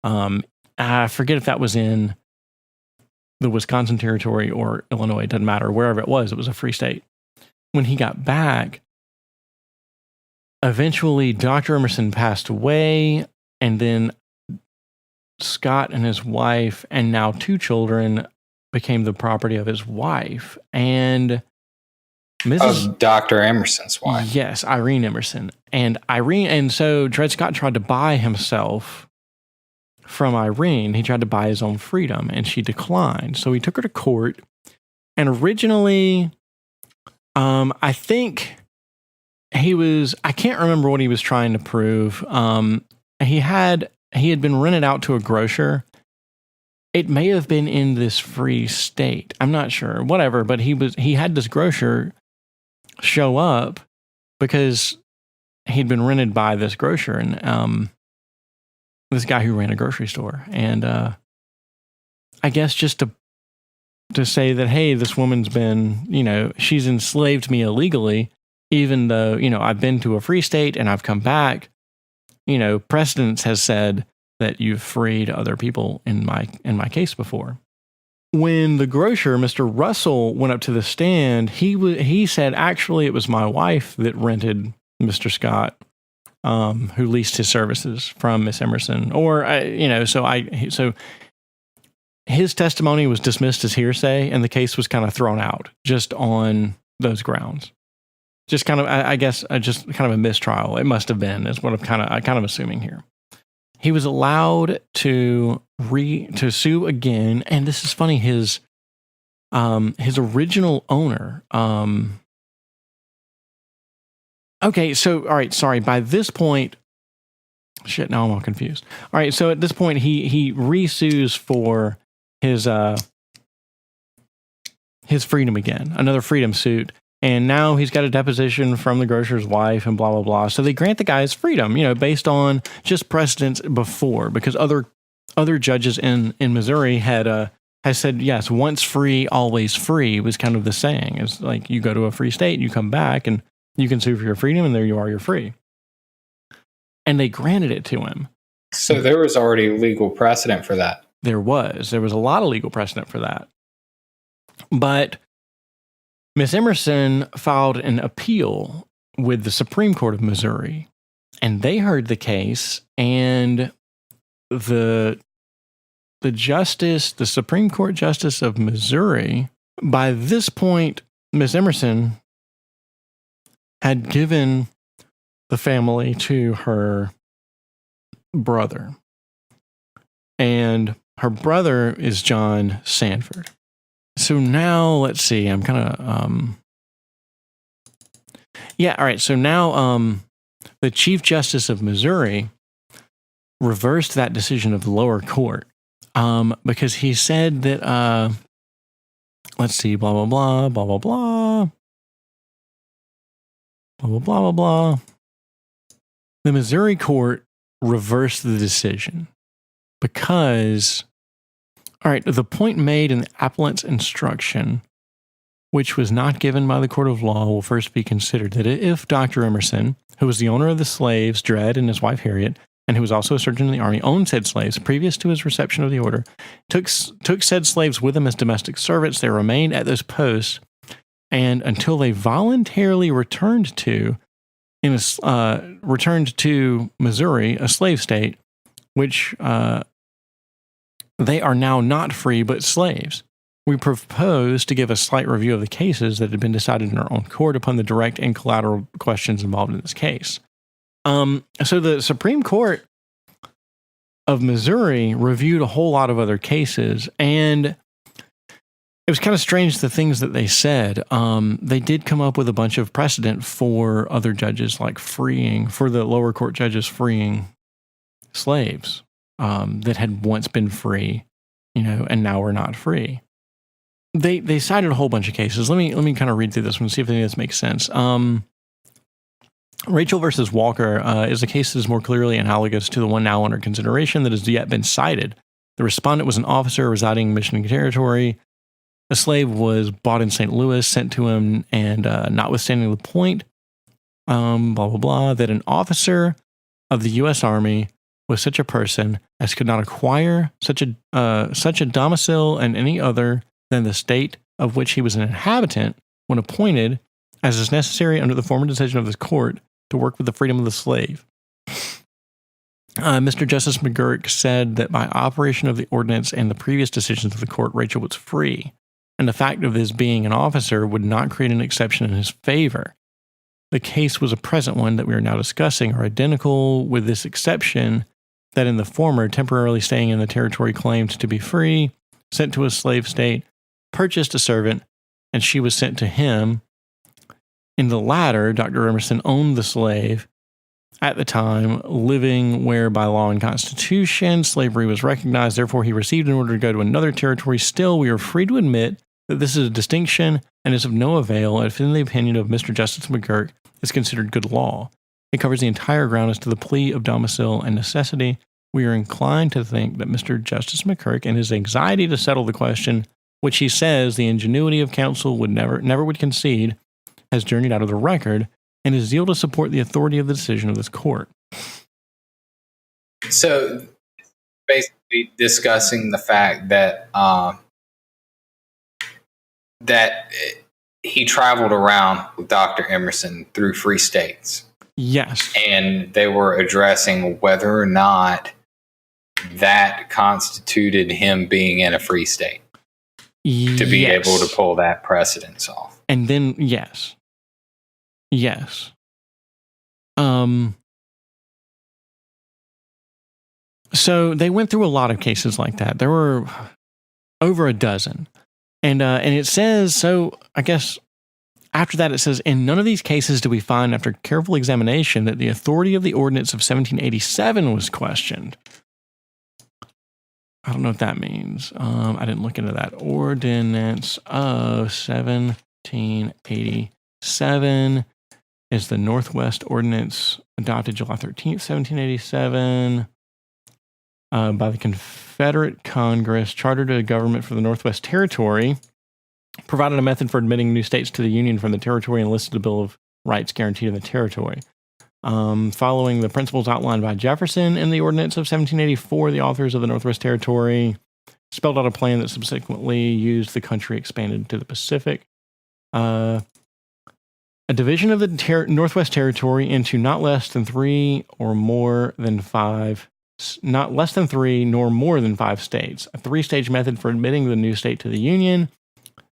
I forget if that was in the Wisconsin Territory or Illinois. It doesn't matter. Wherever it was a free state. When he got back, eventually Dr. Emerson passed away, and then Scott and his wife, and now 2 children, became the property of his wife. And of Dr. Emerson's wife. Yes, Irene Emerson. And so Dred Scott tried to buy himself from Irene. He tried to buy his own freedom, and she declined. So he took her to court. And originally, I think I can't remember what he was trying to prove. He had been rented out to a grocer. It may have been in this free state. I'm not sure. Whatever, but he had this grocer show up because he'd been rented by this grocer and this guy who ran a grocery store. And I guess just to say that, hey, this woman's been, she's enslaved me illegally, even though, I've been to a free state and I've come back. Precedence has said that you've freed other people in my case before. When the grocer, Mr. Russell, went up to the stand, he said, actually, it was my wife that rented Mr. Scott, who leased his services from Miss Emerson. Or, so his testimony was dismissed as hearsay, and the case was kind of thrown out just on those grounds. Just kind of, I guess, just kind of a mistrial. It must have been, is what I'm kind of assuming here. He was allowed to sue again, and this is funny. His original owner. Okay, so all right, sorry. By this point, shit. Now I'm all confused. All right, so at this point, he re-sues for his freedom again, another freedom suit. And now he's got a deposition from the grocer's wife and blah, blah, blah. So they grant the guy his freedom, based on just precedents before, because other judges in Missouri has said, yes, once free, always free was kind of the saying. It's like you go to a free state, you come back and you can sue for your freedom, and there you are, you're free. And they granted it to him. So there was already legal precedent for that. There was a lot of legal precedent for that. But Miss Emerson filed an appeal with the Supreme Court of Missouri, and they heard the case, and the Supreme Court Justice of Missouri, by this point, Miss Emerson had given the family to her brother, and her brother is John Sanford. So now, let's see, I'm kind of, all right, so now the Chief Justice of Missouri reversed that decision of the lower court because he said that, let's see, blah, blah, blah, blah, blah, blah, blah, blah, blah, blah, blah. The Missouri court reverse the decision because, all right, the point made in the appellant's instruction, which was not given by the court of law, will first be considered that if Dr. Emerson, who was the owner of the slaves, Dred, and his wife Harriet, and who was also a surgeon in the army, owned said slaves previous to his reception of the order, took said slaves with him as domestic servants, they remained at those posts, and until they voluntarily returned to Missouri, a slave state, which they are now not free but slaves. We propose to give a slight review of the cases that had been decided in our own court upon the direct and collateral questions involved in this case. So the Supreme Court of Missouri reviewed a whole lot of other cases, and it was kind of strange the things that they said. They did come up with a bunch of precedent for other judges, like for the lower court judges freeing slaves that had once been free, and now were not free. They cited a whole bunch of cases. Let me kind of read through this one and see if any of this makes sense. Rachel versus Walker is a case that is more clearly analogous to the one now under consideration that has yet been cited. The respondent was an officer residing in Michigan Territory. A slave was bought in St. Louis, sent to him, and notwithstanding the point, that an officer of the U.S. Army was such a person as could not acquire such a domicile in any other than the state of which he was an inhabitant when appointed, as is necessary under the former decision of this court, to work with the freedom of the slave. Mr. Justice McGurk said that by operation of the ordinance and the previous decisions of the court, Rachel was free, and the fact of his being an officer would not create an exception in his favor. The case was a present one that we are now discussing are identical with this exception that in the former, temporarily staying in the territory claimed to be free, sent to a slave state, purchased a servant, and she was sent to him. In the latter, Dr. Emerson owned the slave at the time, living where by law and constitution slavery was recognized. Therefore, he received an order to go to another territory. Still, we are free to admit that this is a distinction and is of no avail if, in the opinion of Mr. Justice McGurk, is considered good law. It covers the entire ground as to the plea of domicile and necessity. We are inclined to think that Mr. Justice McGurk, in his anxiety to settle the question, which he says the ingenuity of counsel would never would concede, has journeyed out of the record, and his zeal to support the authority of the decision of this court. So, basically discussing the fact that that he traveled around with Dr. Emerson through free states. Yes. And they were addressing whether or not that constituted him being in a free state to be able to pull that precedence off. And then, yes. So they went through a lot of cases like that. There were over a dozen. And it says, so I guess after that it says, in none of these cases do we find, after careful examination, that the authority of the ordinance of 1787 was questioned. I don't know what that means. I didn't look into that. Ordinance of 1787 is the Northwest Ordinance adopted July 13th, 1787 by the Confederate Congress, chartered a government for the Northwest Territory, provided a method for admitting new states to the Union from the territory, and listed a Bill of Rights guaranteed in the territory. Following the principles outlined by Jefferson in the Ordinance of 1784, the authors of the Northwest Territory spelled out a plan that subsequently used the country expanded to the Pacific. A division of the Northwest Territory into not less than three nor more than five states. A three-stage method for admitting the new state to the Union.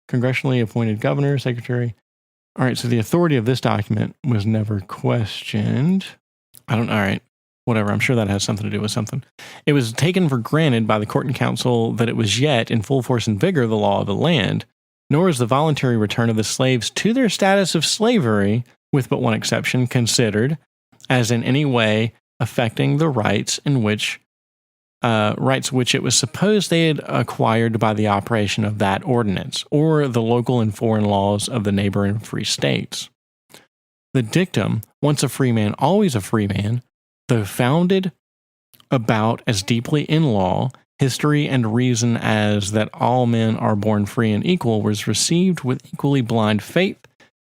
Congressionally appointed governor, secretary. All right, so the authority of this document was never questioned. All right, whatever. I'm sure that has something to do with something. It was taken for granted by the court and council that it was yet in full force and vigor the law of the land, nor is the voluntary return of the slaves to their status of slavery, with but one exception, considered as in any way affecting the rights which it was supposed they had acquired by the operation of that ordinance, or the local and foreign laws of the neighboring free states. The dictum, once a free man, always a free man, though founded about as deeply in law, history, and reason as that all men are born free and equal was received with equally blind faith,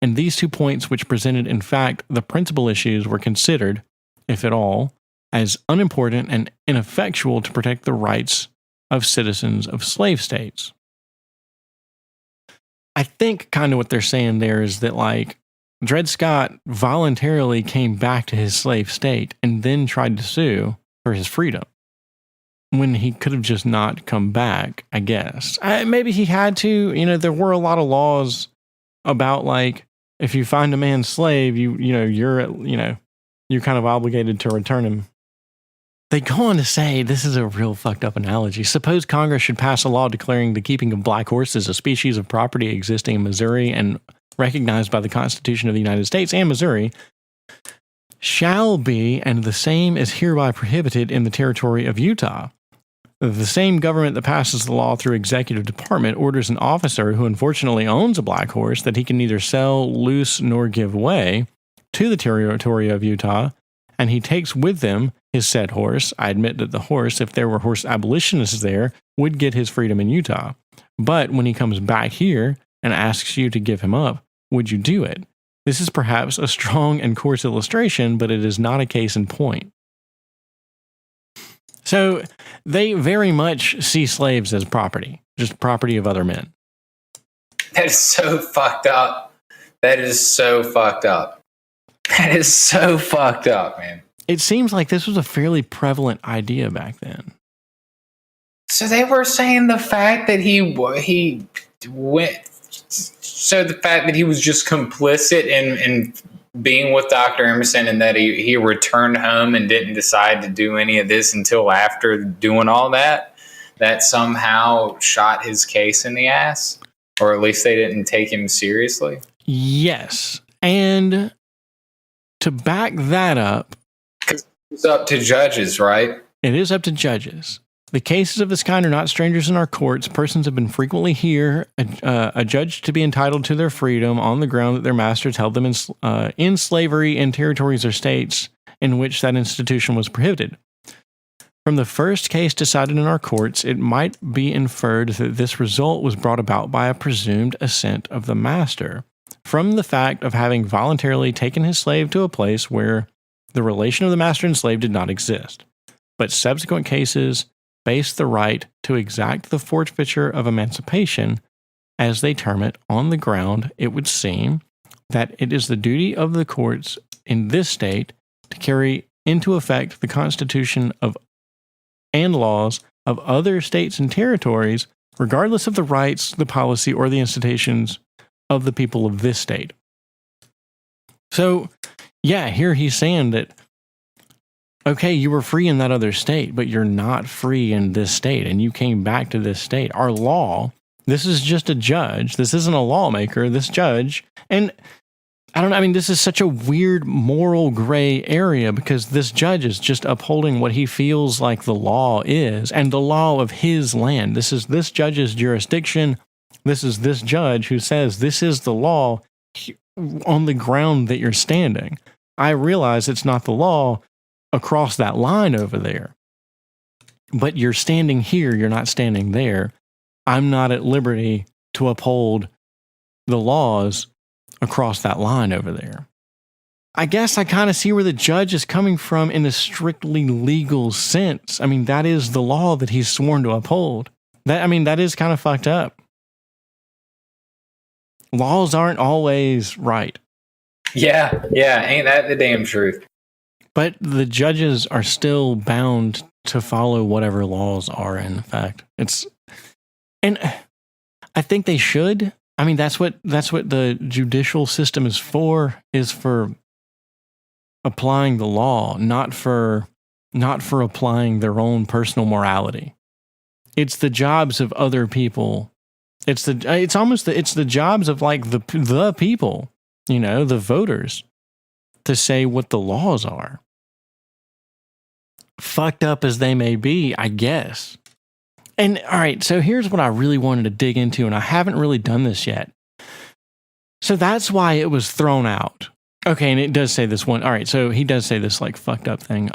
and these 2 points, which presented in fact the principal issues, were considered, if at all, as unimportant and ineffectual to protect the rights of citizens of slave states. I think kind of what they're saying there is that, like, Dred Scott voluntarily came back to his slave state and then tried to sue for his freedom when he could have just not come back, I guess. Maybe he had to. You know, there were a lot of laws about, like, if you find a man slave, you're kind of obligated to return him. They go on to say, this is a real fucked up analogy. Suppose Congress should pass a law declaring the keeping of black horses a species of property existing in Missouri and recognized by the Constitution of the United States and Missouri, shall be, and the same is hereby prohibited in the territory of Utah. The same government that passes the law through executive department orders an officer who unfortunately owns a black horse that he can neither sell, loose, nor give away to the territory of Utah, and he takes with them his said horse. I admit that the horse, if there were horse abolitionists there, would get his freedom in Utah. But when he comes back here and asks you to give him up, would you do it? This is perhaps a strong and coarse illustration, but it is not a case in point. So they very much see slaves as property, just property of other men. That is so fucked up. That is so fucked up. That is so fucked up, man. It seems like this was a fairly prevalent idea back then. So they were saying the fact that he went. So the fact that he was just complicit in being with Dr. Emerson, and that he returned home and didn't decide to do any of this until after doing all that somehow shot his case in the ass, or at least they didn't take him seriously. Yes, and to back that up, because it's up to judges, right? It is up to judges. The cases of this kind are not strangers in our courts. Persons have been frequently here adjudged to be entitled to their freedom on the ground that their masters held them in slavery in territories or states in which that institution was prohibited. From the first case decided in our courts, it might be inferred that this result was brought about by a presumed assent of the master, from the fact of having voluntarily taken his slave to a place where the relation of the master and slave did not exist. But subsequent cases base the right to exact the forfeiture of emancipation, as they term it, on the ground, it would seem, that it is the duty of the courts in this state to carry into effect the Constitution and laws of other states and territories, regardless of the rights, the policy, or the institutions of the people of this state. So, yeah, here he's saying that, okay, you were free in that other state, but you're not free in this state, and you came back to this state. Our law, this is just a judge. This isn't a lawmaker, this judge. And I don't know, I mean, this is such a weird moral gray area, because this judge is just upholding what he feels like the law is, and the law of his land. This is this judge's jurisdiction. This is this judge who says this is the law on the ground that you're standing. I realize it's not the law across that line over there, but you're standing here, you're not standing there. I'm not at liberty to uphold the laws across that line over there. I guess I kind of see where the judge is coming from in a strictly legal sense. I mean, that is the law that he's sworn to uphold. That is kind of fucked up. Laws aren't always right. Yeah, ain't that the damn truth? But the judges are still bound to follow whatever laws are in effect. And I think they should. I mean, that's what the judicial system is for applying the law, not for applying their own personal morality. It's the jobs of other people. It's the jobs of, like, the people, the voters, to say what the laws are. Fucked up as they may be, I guess. And all right, so here's what I really wanted to dig into, and I haven't really done this yet. So that's why it was thrown out. Okay, and it does say this one. All right, so he does say this, like, fucked up thing.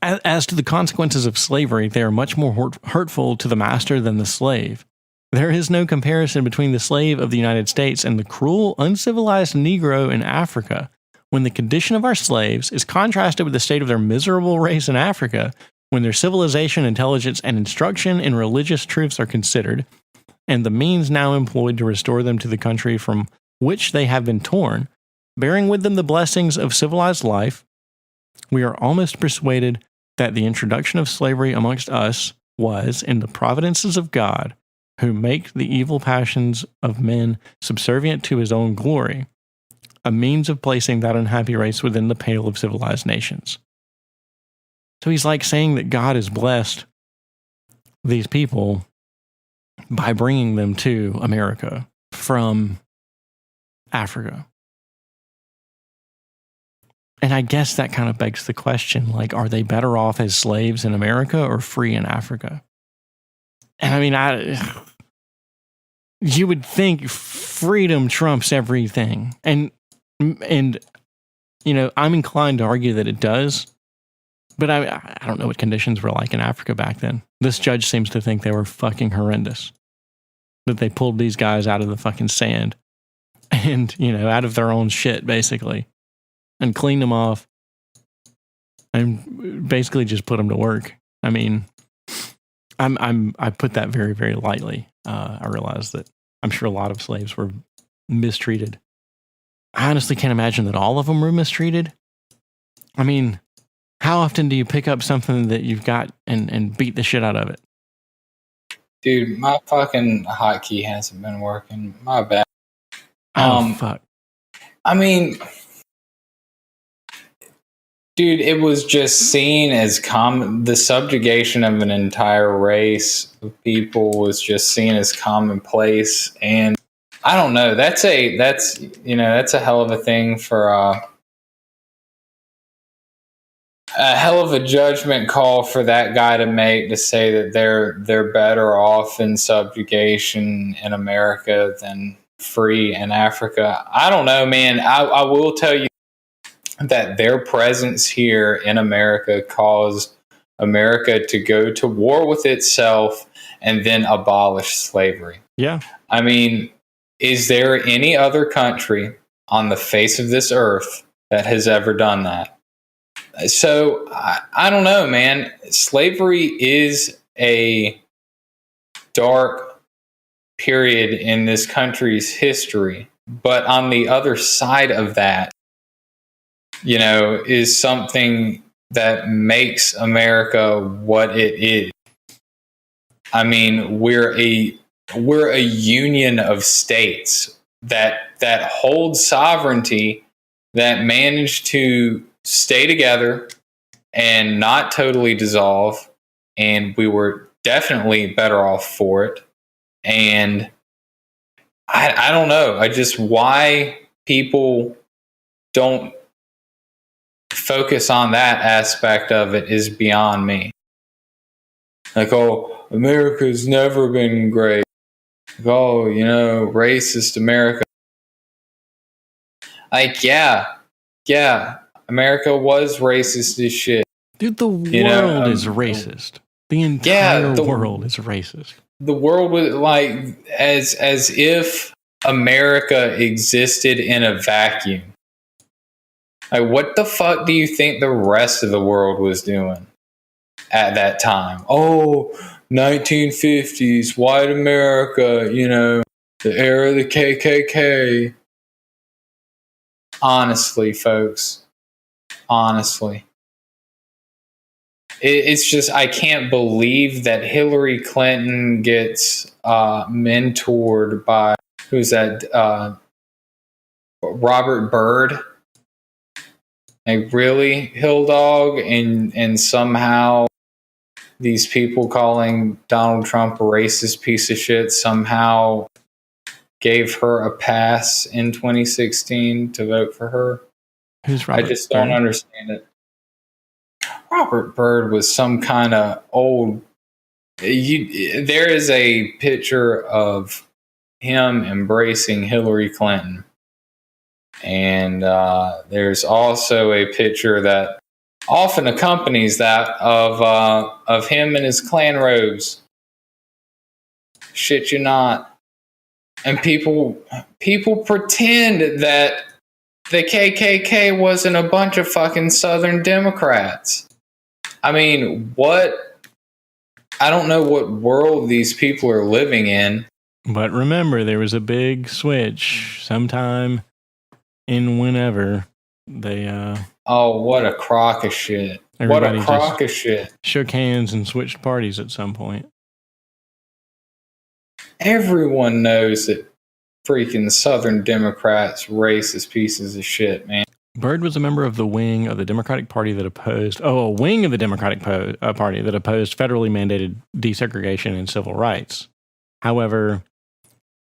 As to the consequences of slavery, they are much more hurtful to the master than the slave. There is no comparison between the slave of the United States and the cruel, uncivilized Negro in Africa. When the condition of our slaves is contrasted with the state of their miserable race in Africa, when their civilization, intelligence, and instruction in religious truths are considered, and the means now employed to restore them to the country from which they have been torn, bearing with them the blessings of civilized life, we are almost persuaded that the introduction of slavery amongst us was, in the providences of God, who make the evil passions of men subservient to his own glory, a means of placing that unhappy race within the pale of civilized nations. So he's like saying that God has blessed these people by bringing them to America from Africa. And I guess that kind of begs the question, like, are they better off as slaves in America or free in Africa? And I mean, you would think freedom trumps everything. And you know, I'm inclined to argue that it does. But I don't know what conditions were like in Africa back then. This judge seems to think they were fucking horrendous. That they pulled these guys out of the fucking sand and, you know, out of their own shit, basically, and cleaned them off and basically just put them to work. I mean, I put that very, very lightly. I realize that I'm sure a lot of slaves were mistreated. I honestly can't imagine that all of them were mistreated. I mean, how often do you pick up something that you've got and beat the shit out of it? Dude, my fucking hotkey hasn't been working. My bad. Fuck. I mean, dude, it was just seen as the subjugation of an entire race of people was just seen as commonplace. And I don't know. That's a hell of a thing for a hell of a judgment call for that guy to make, to say that they're better off in subjugation in America than free in Africa. I don't know, man. I will tell you that their presence here in America caused America to go to war with itself and then abolish slavery. Yeah. I mean, is there any other country on the face of this earth that has ever done that? So I don't know, man. Slavery is a dark period in this country's history. But on the other side of that, you know, is something that makes America what it is. I mean, we're a union of states that hold sovereignty, that manage to stay together and not totally dissolve, and we were definitely better off for it. And I don't know. Why people don't focus on that aspect of it is beyond me. Like, oh, America's never been great. Like, oh, you know, racist America. Like, yeah, America was racist as shit. Dude, the world is racist. The entire world is racist. The world was like as if America existed in a vacuum. Like, what the fuck do you think the rest of the world was doing at that time? Oh, 1950s, white America, you know, the era of the KKK. Honestly, folks. Honestly. It's just, I can't believe that Hillary Clinton gets mentored by, who's that? Robert Byrd. Like, really, Hill Dog? And somehow these people calling Donald Trump a racist piece of shit somehow gave her a pass in 2016 to vote for her. Who's Robert I just don't understand it. Robert Byrd was some kind of old... there is a picture of him embracing Hillary Clinton. And there's also a picture that often accompanies that of him in his clan robes. Shit you not. And people pretend that the KKK wasn't a bunch of fucking Southern Democrats. I mean, what? I don't know what world these people are living in. But remember, there was a big switch sometime in whenever they oh, what a crock of shit. What a crock of shit. Shook hands and switched parties at some point. Everyone knows that freaking Southern Democrats racist pieces of shit, man. Byrd was a member of the wing of the Democratic Party that opposed federally mandated desegregation and civil rights. However,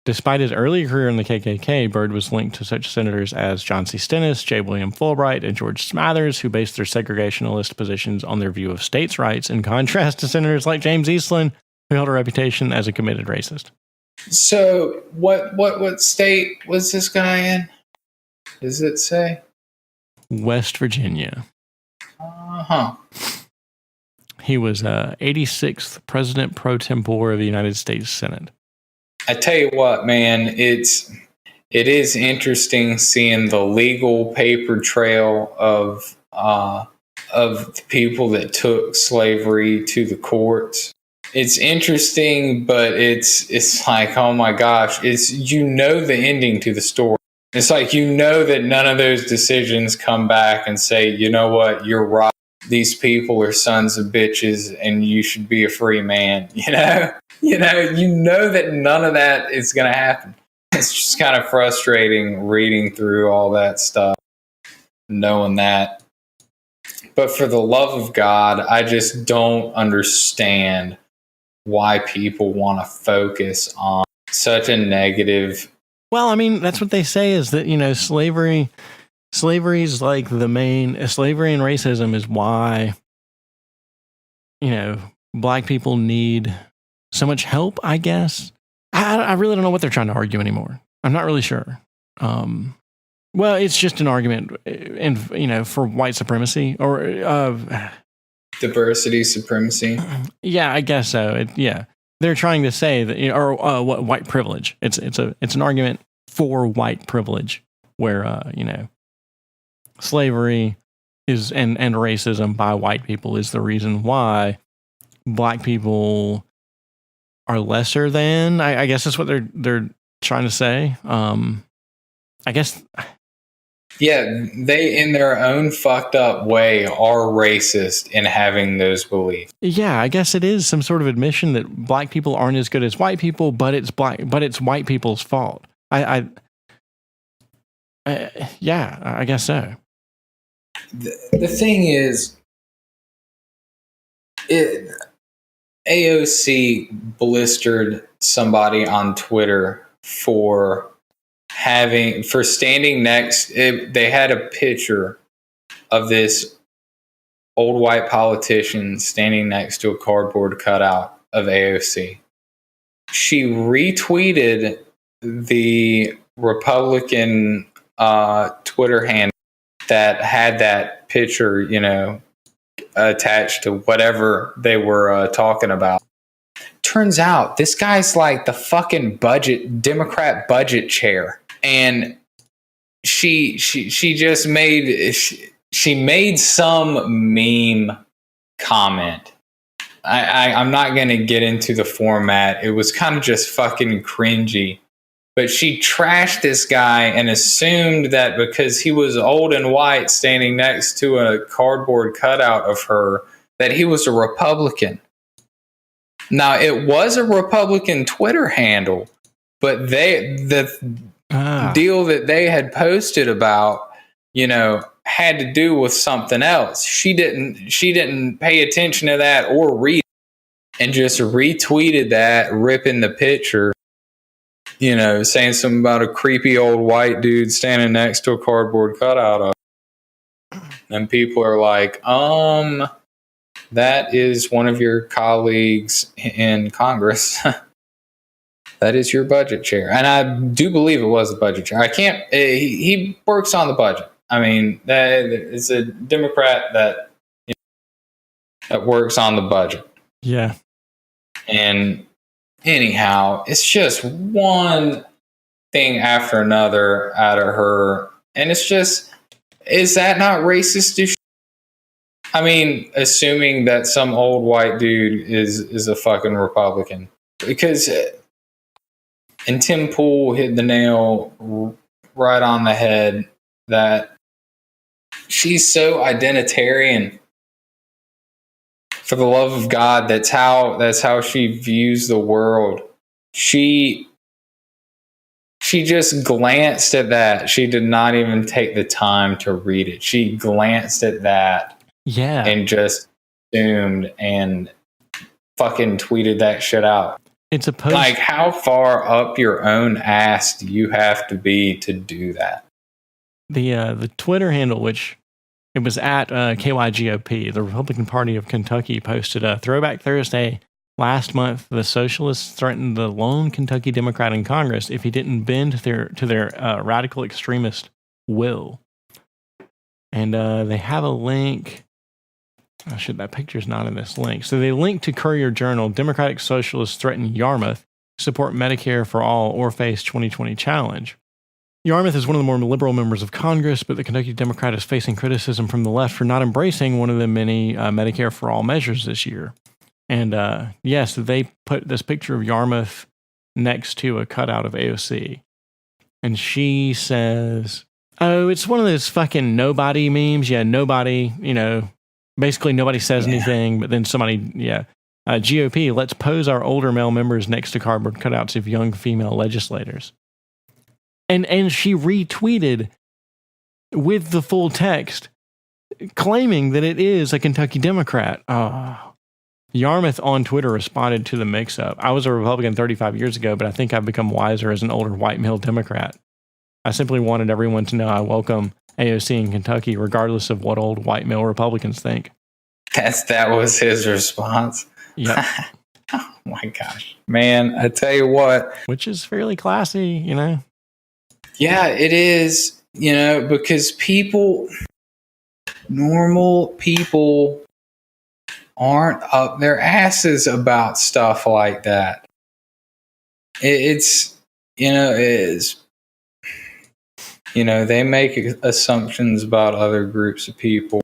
despite his early career in the KKK, Byrd was linked to such senators as John C. Stennis, J. William Fulbright, and George Smathers, who based their segregationalist positions on their view of states' rights, in contrast to senators like James Eastland, who held a reputation as a committed racist. So, what state was this guy in? Does it say? West Virginia. Uh-huh. He was 86th President pro tempore of the United States Senate. I tell you what, man, it is interesting seeing the legal paper trail of the people that took slavery to the courts. It's interesting, but it's like, oh my gosh, the ending to the story. It's like, that none of those decisions come back and say, you know what, you're right. These people are sons of bitches and you should be a free man. You know that none of that is going to happen. It's just kind of frustrating reading through all that stuff, knowing that. But for the love of God, I just don't understand why people want to focus on such a negative. Well, I mean, that's what they say is that, slavery is like the main, slavery and racism is why, black people need so much help, I guess. I really don't know what they're trying to argue anymore. I'm not really sure. Well, it's just an argument for white supremacy or diversity supremacy. Yeah, I guess so. They're trying to say that, what white privilege. It's an argument for white privilege, where slavery is and racism by white people is the reason why black people are lesser than. I guess that's what they're trying to say. I guess. Yeah, they, in their own fucked up way, are racist in having those beliefs. Yeah, I guess it is some sort of admission that black people aren't as good as white people, but it's white people's fault. I guess so. The thing is, AOC blistered somebody on Twitter for standing next. They had a picture of this old white politician standing next to a cardboard cutout of AOC. She retweeted the Republican Twitter handle that had that picture, attached to whatever they were talking about. Turns out this guy's like the fucking Democrat budget chair. And she just made some meme comment. I'm not going to get into the format. It was kind of just fucking cringy. But she trashed this guy and assumed that because he was old and white standing next to a cardboard cutout of her, that he was a Republican. Now, it was a Republican Twitter handle, but the deal that they had posted about, had to do with something else. She didn't pay attention to that or read it, and just retweeted that, ripping the picture, saying something about a creepy old white dude standing next to a cardboard cutout of it. And people are like, that is one of your colleagues in Congress. That is your budget chair. And I do believe it was a budget chair. He works on the budget. I mean, that is a Democrat that that works on the budget. Yeah. And anyhow, it's just one thing after another out of her. And it's just, is that not racist? I mean, assuming that some old white dude is a fucking Republican. Because, and Tim Pool hit the nail right on the head that she's so identitarian. For the love of God, that's how she views the world. She just glanced at that. She did not even take the time to read it. She glanced at that. Yeah. And just zoomed and fucking tweeted that shit out. It's a post. Like, how far up your own ass do you have to be to do that? The Twitter handle, which it was at KYGOP, the Republican Party of Kentucky, posted a Throwback Thursday last month. The socialists threatened the lone Kentucky Democrat in Congress if he didn't bend to their radical extremist will. And they have a link. Oh shit, that picture's not in this link. So they link to Courier Journal. Democratic Socialists threaten Yarmouth to support Medicare for All or face 2020 challenge. Yarmouth is one of the more liberal members of Congress, but the Kentucky Democrat is facing criticism from the left for not embracing one of the many Medicare for All measures this year. And yes, they put this picture of Yarmouth next to a cutout of AOC. And she says, oh, it's one of those fucking nobody memes. Yeah, nobody, basically nobody says anything, but then somebody, GOP, let's pose our older male members next to cardboard cutouts of young female legislators. And she retweeted with the full text, claiming that it is a Kentucky Democrat. Oh. Yarmouth on Twitter responded to the mix-up. I was a Republican 35 years ago, but I think I've become wiser as an older white male Democrat. I simply wanted everyone to know I welcome AOC in Kentucky, regardless of what old white male Republicans think. That was his response. Yep. Oh my gosh, man! I tell you what, which is fairly classy, Yeah, it is, because normal people aren't up their asses about stuff like that. It's, they make assumptions about other groups of people,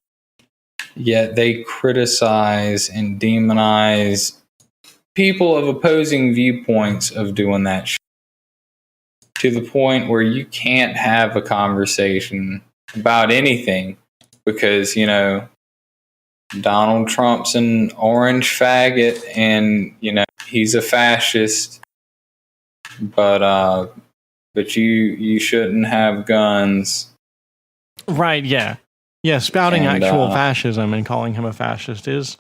yet they criticize and demonize people of opposing viewpoints of doing that shit, to the point where you can't have a conversation about anything because, Donald Trump's an orange faggot and, he's a fascist, but you shouldn't have guns. Right, yeah. Yeah, spouting actual fascism and calling him a fascist is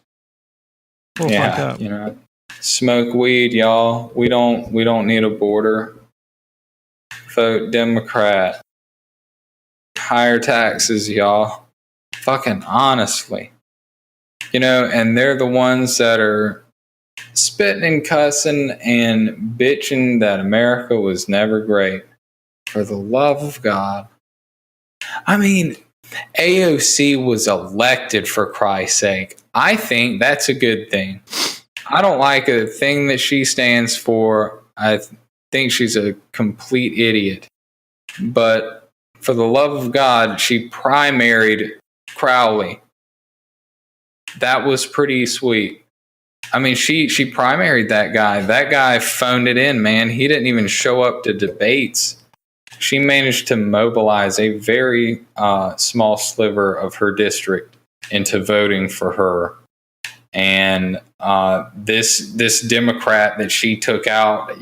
a little fucked up. Smoke weed, y'all. We don't need a border. Vote Democrat. Higher taxes, y'all. Fucking honestly. And they're the ones that are spitting and cussing and bitching that America was never great. For the love of God. I mean, AOC was elected, for Christ's sake. I think that's a good thing. I don't like a thing that she stands for. I think she's a complete idiot. But for the love of God, she primaried Crowley. That was pretty sweet. I mean, she primaried that guy. That guy phoned it in, man. He didn't even show up to debates. She managed to mobilize a very small sliver of her district into voting for her. And this Democrat that she took out,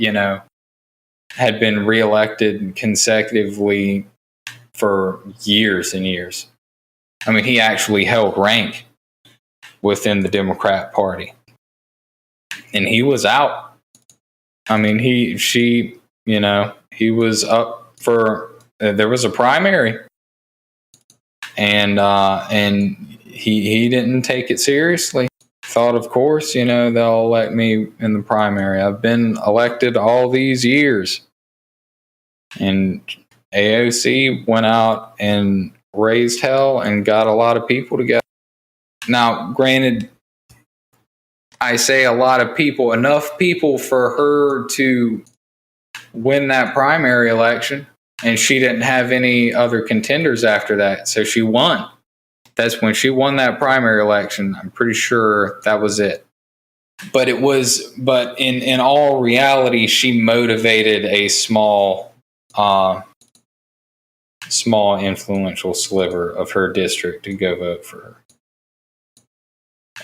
had been reelected consecutively for years and years. I mean, he actually held rank within the Democrat Party. And he was out. I mean, he was up for, there was a primary. And he didn't take it seriously. Thought, of course, they'll elect me in the primary. I've been elected all these years. And AOC went out and raised hell and got a lot of people together. Now, granted, I say a lot of people, enough people for her to win that primary election, and she didn't have any other contenders after that, so she won. That's when she won that primary election. I'm pretty sure that was it. But in all reality, she motivated a small influential sliver of her district to go vote for her.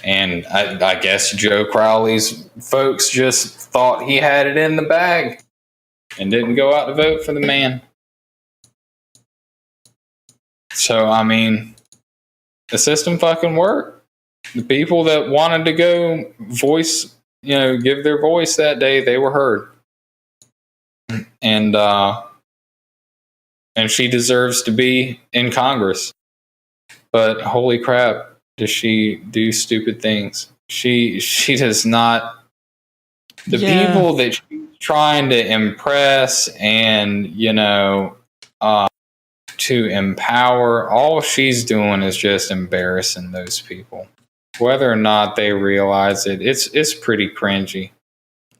And I guess Joe Crowley's folks just thought he had it in the bag and didn't go out to vote for the man. So, I mean, the system fucking worked. The people that wanted to go voice, give their voice that day, they were heard. And she deserves to be in Congress. But holy crap, does she do stupid things? She does not. The people that she's trying to impress and, to empower, all she's doing is just embarrassing those people. Whether or not they realize it, it's pretty cringy.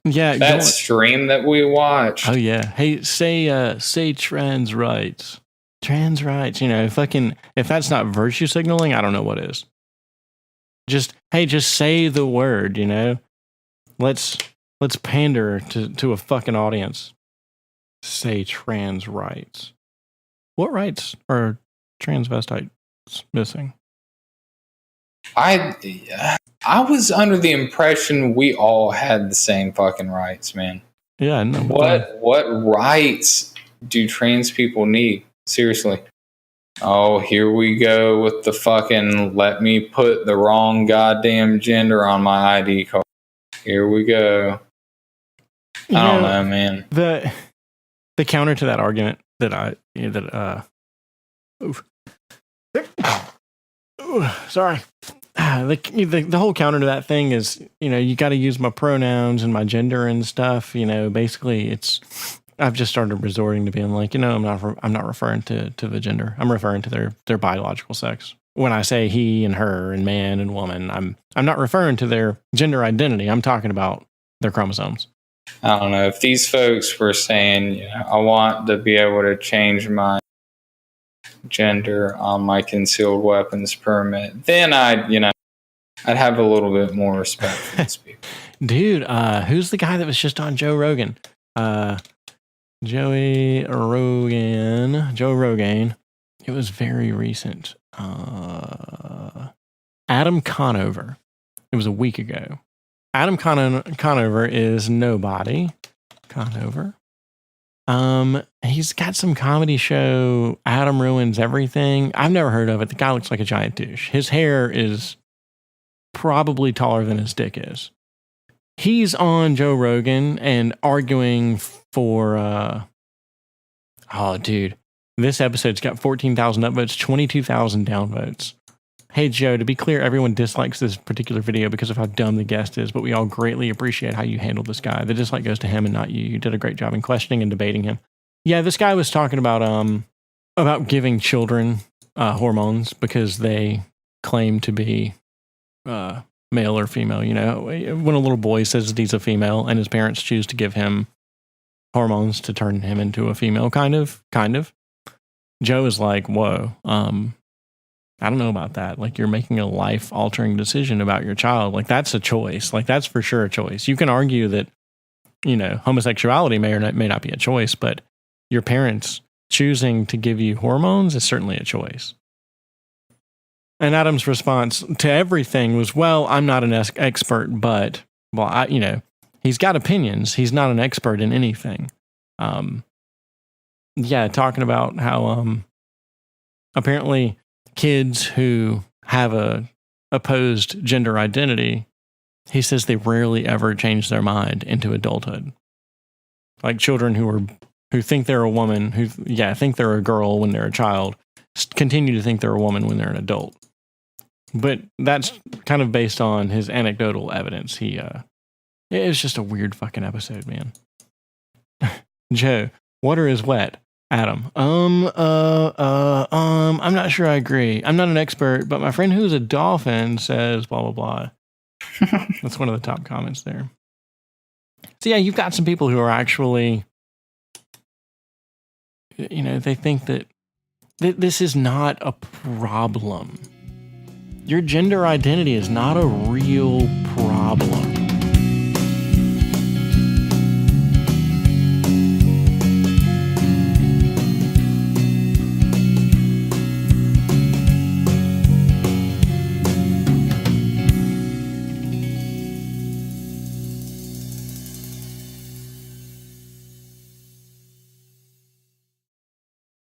Yeah, that stream that we watched. Oh yeah. Hey, say trans rights. Trans rights. Fucking. If that's not virtue signaling, I don't know what is. Just say the word. Let's pander to a fucking audience. Say trans rights. What rights are transvestites missing? I was under the impression we all had the same fucking rights, man. Yeah. No, what rights do trans people need? Seriously. Oh, here we go with the fucking let me put the wrong goddamn gender on my ID card. Here we go. I don't know, man. The counter to that argument sorry. The whole counter to that thing is, you got to use my pronouns and my gender and stuff. Basically, I've just started resorting to being like, I'm not referring to the gender. I'm referring to their biological sex. When I say he and her and man and woman, I'm not referring to their gender identity. I'm talking about their chromosomes. I don't know if these folks were saying, I want to be able to change my gender on my concealed weapons permit, then I'd have a little bit more respect for these people. Dude, who's the guy that was just on Joe Rogan? Joe Rogan. It was very recent. Adam Conover. It was a week ago. Adam Conover is nobody. Conover. He's got some comedy show, Adam Ruins Everything. I've never heard of it. The guy looks like a giant douche. His hair is probably taller than his dick is. He's on Joe Rogan and arguing for, dude, this episode's got 14,000 upvotes, 22,000 downvotes. Hey, Joe, to be clear, everyone dislikes this particular video because of how dumb the guest is, but we all greatly appreciate how you handled this guy. The dislike goes to him and not you. You did a great job in questioning and debating him. Yeah, this guy was talking about giving children hormones because they claim to be male or female. When a little boy says that he's a female and his parents choose to give him hormones to turn him into a female, kind of. Joe is like, whoa, I don't know about that. Like, you're making a life-altering decision about your child. Like, that's a choice. Like, that's for sure a choice. You can argue that, homosexuality may or may not be a choice, but your parents choosing to give you hormones is certainly a choice. And Adam's response to everything was, well, I'm not an expert, but, he's got opinions. He's not an expert in anything. Talking about how, apparently kids who have a opposed gender identity, he says they rarely ever change their mind into adulthood. Like children who think they're a woman, think they're a girl when they're a child, continue to think they're a woman when they're an adult. But that's kind of based on his anecdotal evidence. It was just a weird fucking episode, man. Joe, water is wet. Adam, I'm not sure I agree. I'm not an expert, but my friend who's a dolphin says blah, blah, blah. That's one of the top comments there. So yeah, you've got some people who are actually, they think that this is not a problem. Your gender identity is not a real problem.